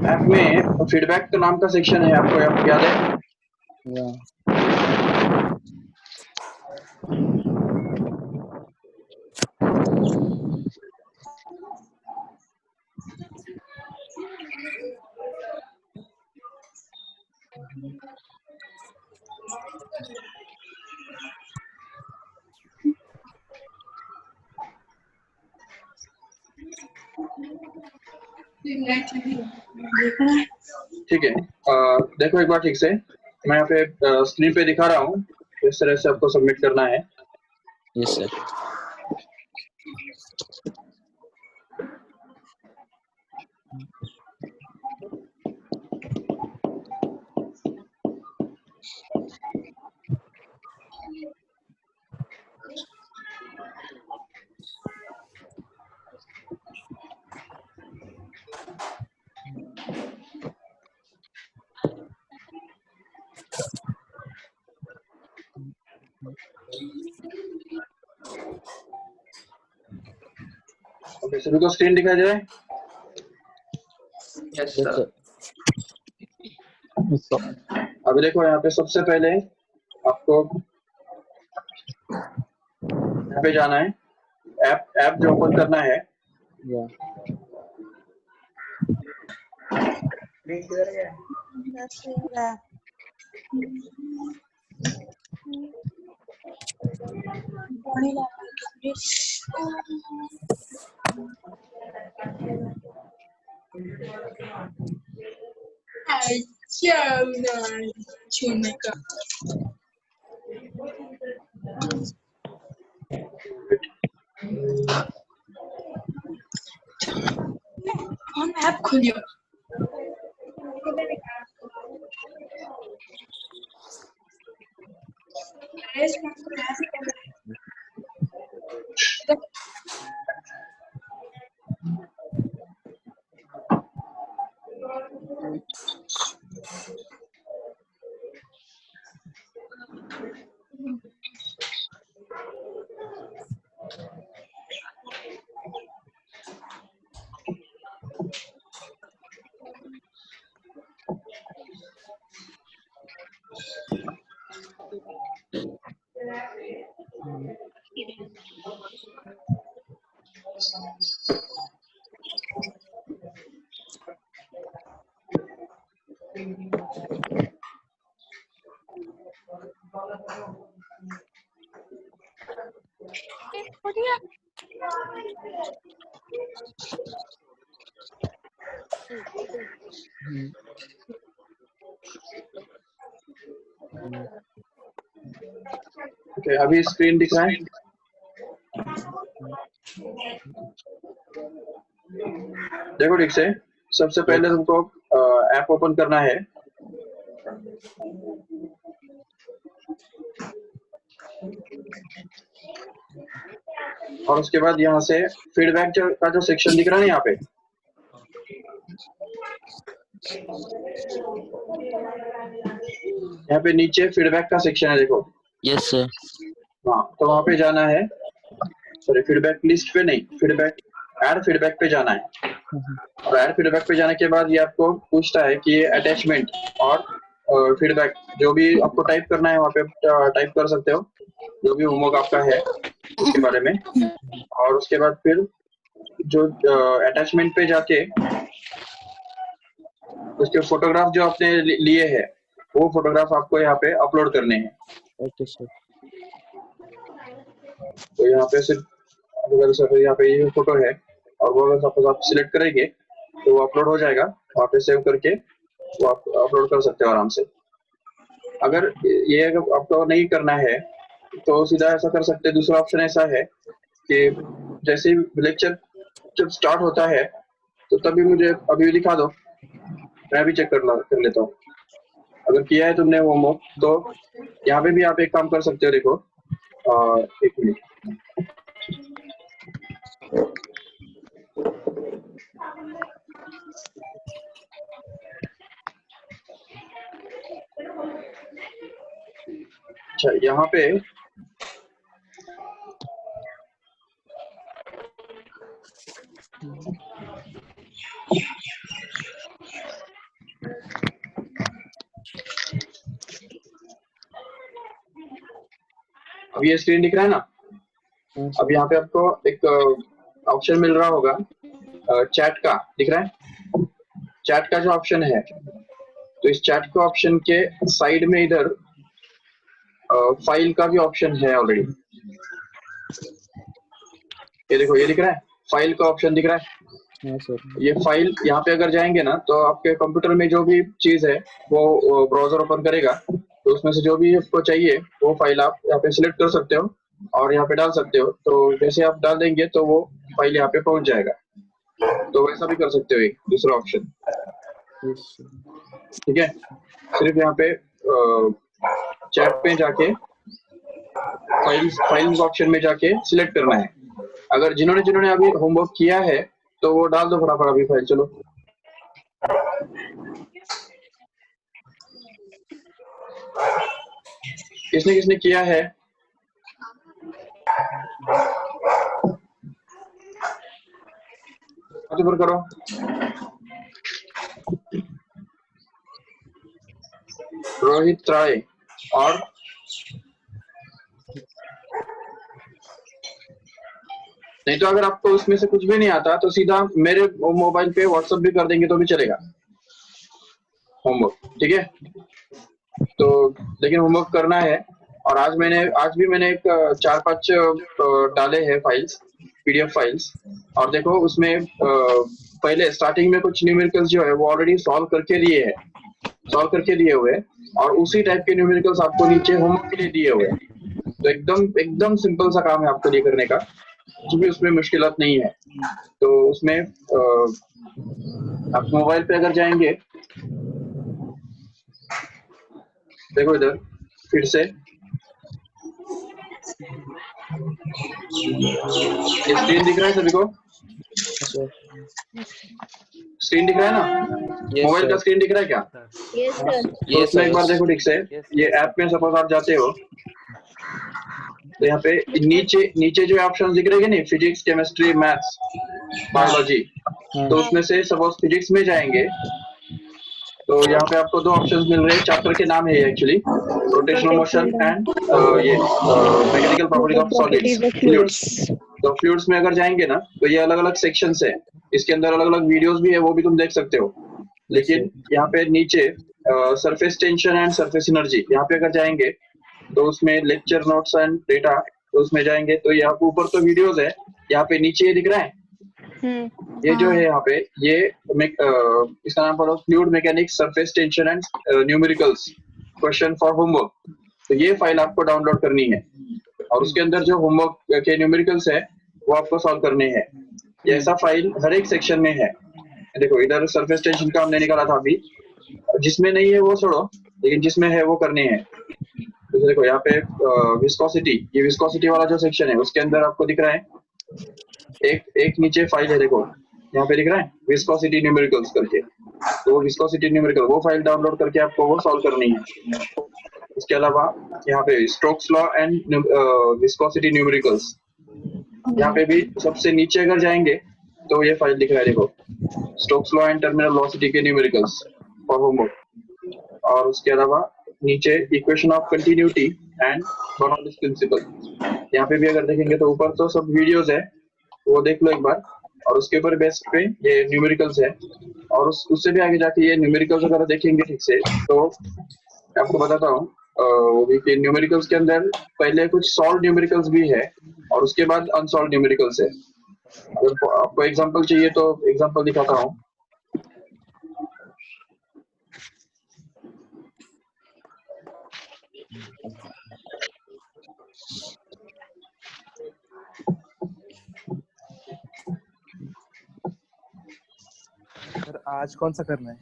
ऐप में फीडबैक का नाम का सेक्शन है, आपको याद है? ठीक है, देखो एक बार ठीक से, मैं यहाँ पे स्क्रीन पे दिखा रहा हूँ किस तरह से आपको सबमिट करना है। Yes sir. ओके, सभी को स्क्रीन दिखाई दे रहा है? Yes sir. अभी देखो यहाँ पे सबसे पहले आपको यहाँ पे जाना है, ऐप जो ओपन करना है। ऐप खोलियो। ओके, अभी स्क्रीन दिख रहा है? देखो ठीक से, सबसे पहले तुमको ऐप ओपन करना है। और उसके बाद यहाँ से फीडबैक का जो सेक्शन दिख रहा है ना यहाँ पे, यहाँ पे नीचे फीडबैक का सेक्शन है, देखो। Yes sir. हाँ, तो वहाँ पे जाना है। सॉरी फीडबैक लिस्ट पे नहीं, फीडबैक ऐड फीडबैक पे जाना है। और ऐड फीडबैक पे जाने के बाद ये आपको पूछता है कि ये अटैचमेंट और फीडबैक जो भी आपको टाइप करना है वहाँ पे टाइप कर सकते हो, जो भी होमवर्क आपका है उसके बारे में। और उसके बाद फिर जो अटैचमेंट पे जाके उसके फोटोग्राफ जो आपने लिए हैं वो फोटोग्राफ आपको यहाँ पे अपलोड करने हैं। Okay sir. तो यहाँ पे सिर्फ अगर सर यहाँ पे ये फोटो है और वो अगर सपोज आप सिलेक्ट करेंगे तो वो अपलोड हो जाएगा, वहाँ पे सेव करके वो आप अपलोड कर सकते हो आराम से। अगर ये अगर आपको नहीं करना है तो सीधा ऐसा कर सकते हैं। दूसरा ऑप्शन ऐसा है कि जैसे ही लेक्चर जब स्टार्ट होता है तो तभी मुझे अभी दिखा दो, मैं भी चेक कर लेता हूँ। अगर किया है तुमने होमवर्क तो यहाँ पे भी आप एक काम कर सकते हो। देखो एक मिनट, अच्छा यहाँ पे अब ये स्क्रीन दिख रहा है ना। अब यहाँ पे आपको एक ऑप्शन मिल रहा होगा चैट का, दिख रहा है चैट का जो ऑप्शन है। तो इस चैट के ऑप्शन के साइड में इधर फाइल का भी ऑप्शन है ऑलरेडी। ये देखो, ये दिख रहा है फाइल का ऑप्शन दिख रहा है। ये फाइल यहाँ पे अगर जाएंगे ना तो आपके कंप्यूटर में जो भी चीज है वो ब्राउजर ओपन करेगा, तो उसमें से जो भी आपको चाहिए वो फाइल आप यहाँ पे सिलेक्ट कर सकते हो और यहाँ पे डाल सकते हो। तो जैसे आप डाल देंगे तो वो फाइल यहाँ पे पहुंच जाएगा। तो वैसा भी कर सकते हो, एक दूसरा ऑप्शन। ठीक है, सिर्फ यहाँ पे चैट पे जाके फाइल्स ऑप्शन में जाके सिलेक्ट करना है। अगर जिन्होंने अभी होमवर्क किया है तो वो डाल दो फटाफट अभी फाइल। चलो किसने किसने किया है? ऊपर करो। रोहित राय और नहीं तो अगर आपको उसमें से कुछ भी नहीं आता तो सीधा मेरे मोबाइल पे व्हाट्सएप भी कर देंगे तो भी चलेगा होमवर्क। ठीक है, तो लेकिन होमवर्क करना है। और आज भी मैंने एक 4-5 डाले हैं फाइल्स, पीडीएफ फाइल्स। और देखो उसमें पहले स्टार्टिंग में कुछ न्यूमेरिकल्स जो है वो ऑलरेडी सॉल्व करके दिए हुए हैं और उसी टाइप के न्यूमेरिकल्स आपको नीचे होमवर्क के लिए दिए हुए हैं। तो एकदम सिंपल सा काम है आपको ये करने का, क्योंकि उसमें मुश्किलात नहीं है। तो उसमें आप मोबाइल पे अगर जाएंगे, देखो इधर फिर से ये स्क्रीन दिख रहा है सभी को? स्क्रीन दिख रहा है ना? मोबाइल का स्क्रीन दिख रहा है क्या? Yes sir. तो उसमें एक बार देखो ठीक से, ये ऐप में सपोज आप जाते हो तो यहाँ पे नीचे जो ऑप्शन दिख रहे हैं नहीं, फिजिक्स, केमिस्ट्री, मैथ्स, बायोलॉजी, तो उसमें से सपोज फिजिक्स में जाएंगे तो यहाँ पे आपको 2 ऑप्शंस मिल रहे हैं। चैप्टर के नाम है एक्चुअली रोटेशनल मोशन एंड ये mechanical properties of solids, fluids. तो फ्लूइड्स में अगर जाएंगे ना तो ये अलग अलग सेक्शंस है, इसके अंदर अलग अलग वीडियोस भी है, वो भी तुम देख सकते हो। लेकिन यहाँ पे नीचे surface tension and surface energy, यहाँ पे अगर जाएंगे तो उसमें लेक्चर नोट्स एंड डेटा, तो उसमें जाएंगे तो यहाँ पे ऊपर तो वीडियोस है, यहाँ पे नीचे ये दिख रहा है ये जो है यहाँ पे ये इसका नाम पढ़ो fluid mechanics surface tension and numericals question for homework. तो ये फाइल आपको डाउनलोड करनी है और उसके अंदर जो होमवर्क के न्यूमेरिकल्स है वो आपको सॉल्व करने हैं। ये ऐसा फाइल हर एक सेक्शन में है। देखो इधर सरफेस टेंशन का हमने निकाला था अभी, जिसमें नहीं है वो छोड़ो, लेकिन जिसमें है वो करने हैं। तो देखो यहाँ पे विस्कोसिटी, ये विस्कोसिटी वाला जो सेक्शन है उसके अंदर आपको दिख रहा है एक नीचे फाइल है, देखो यहाँ पे दिख रहा है विस्कोसिटी न्यूमेरिकल्स करके। तो वो विस्कोसिटी न्यूमेरिकल वो फाइल डाउनलोड करके आपको वो सॉल्व करनी है। इसके अलावा यहाँ पे Stokes law and viscosity numericals, यहाँ पे भी सबसे नीचे अगर जाएंगे तो ये फाइल दिख रहा है, देखो, Stokes law and terminal velocity के न्यूमेरिकल्स फॉर होमवर्क। और उसके अलावा नीचे equation of continuity and Bernoulli's principle. यहाँ पे भी अगर देखेंगे तो ऊपर तो सब वीडियोस है, वो देख लो एक बार, और उसके ऊपर बेस पे ये न्यूमेरिकल्स है। और उससे भी आगे जाके ये न्यूमेरिकल्स अगर देखेंगे ठीक से तो आपको बताता हूँ वो भी कि न्यूमेरिकल्स के अंदर पहले कुछ सॉल्व न्यूमेरिकल्स भी है और उसके बाद अनसॉल्व न्यूमेरिकल्स है। अगर आपको एग्जांपल चाहिए तो एग्जांपल दिखाता हूँ। सर आज कौन सा करना है?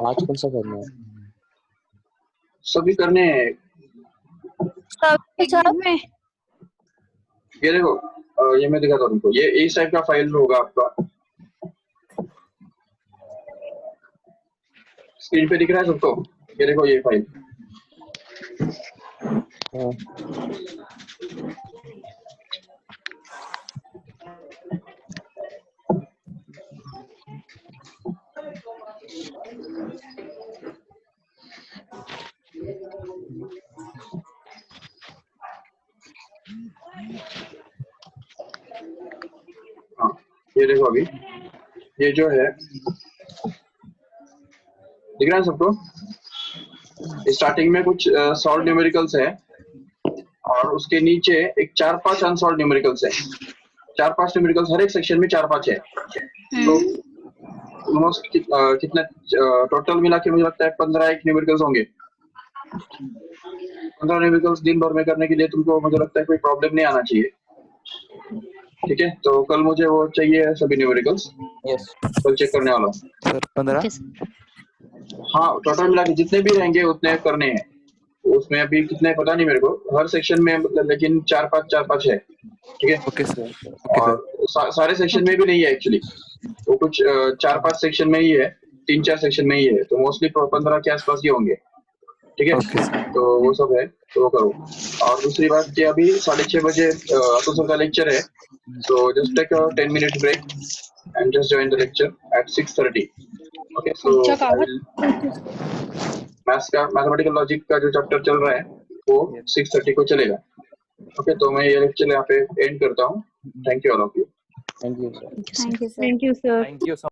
आज कौन सा करना है? सभी करने हैं। में ये देखो ये मैं दिखाता हूँ तुमको, ये इस टाइप का फाइल होगा आपका, स्क्रीन पे दिख रहा है सबको? ये देखो ये फाइल, हाँ ये देखो अभी ये जो है दिख रहा है सबको? स्टार्टिंग में कुछ सॉल्व न्यूमेरिकल्स है और उसके नीचे एक 4-5 अनसॉल्व न्यूमेरिकल्स है। 4-5 न्यूमेरिकल्स हर एक सेक्शन में 4-5 है। तो ऑलमोस्ट कितना टोटल मिला के मुझे लगता है 15 एक न्यूमेरिकल्स होंगे। 15 न्यूमेरिकल्स दिन भर में करने के लिए तुमको मुझे लगता है कोई प्रॉब्लम नहीं आना चाहिए। ठीक है, तो कल मुझे वो चाहिए सभी न्यूमेरिकल्स। यस कल चेक करने वाला हूँ। सर 15? हाँ टोटल मिला के जितने भी रहेंगे उतने करने हैं। उसमें अभी कितने पता नहीं मेरे को, हर सेक्शन में मतलब, लेकिन 4-5 है। ठीक है, ओके सर। और सारे सेक्शन में भी नहीं है एक्चुअली, वो कुछ 4-5 सेक्शन में ही है, 3-4 सेक्शन में ही है, तो मोस्टली 15 के आसपास ही होंगे। ठीक है, तो वो सब है, तो वो करो। और दूसरी बात कि अभी 6:30 बजे अतुल सर का लेक्चर है, so just take a 10 minute break and just join the lecture at 6:30. Okay, so mathematical logic का जो चैप्टर चल रहा है वो 6:30 को चलेगा। ओके, तो मैं ये लेक्चर यहाँ पे एंड करता हूँ। Thank you all of you. Thank you sir. Thank you, sir. Thank you sir.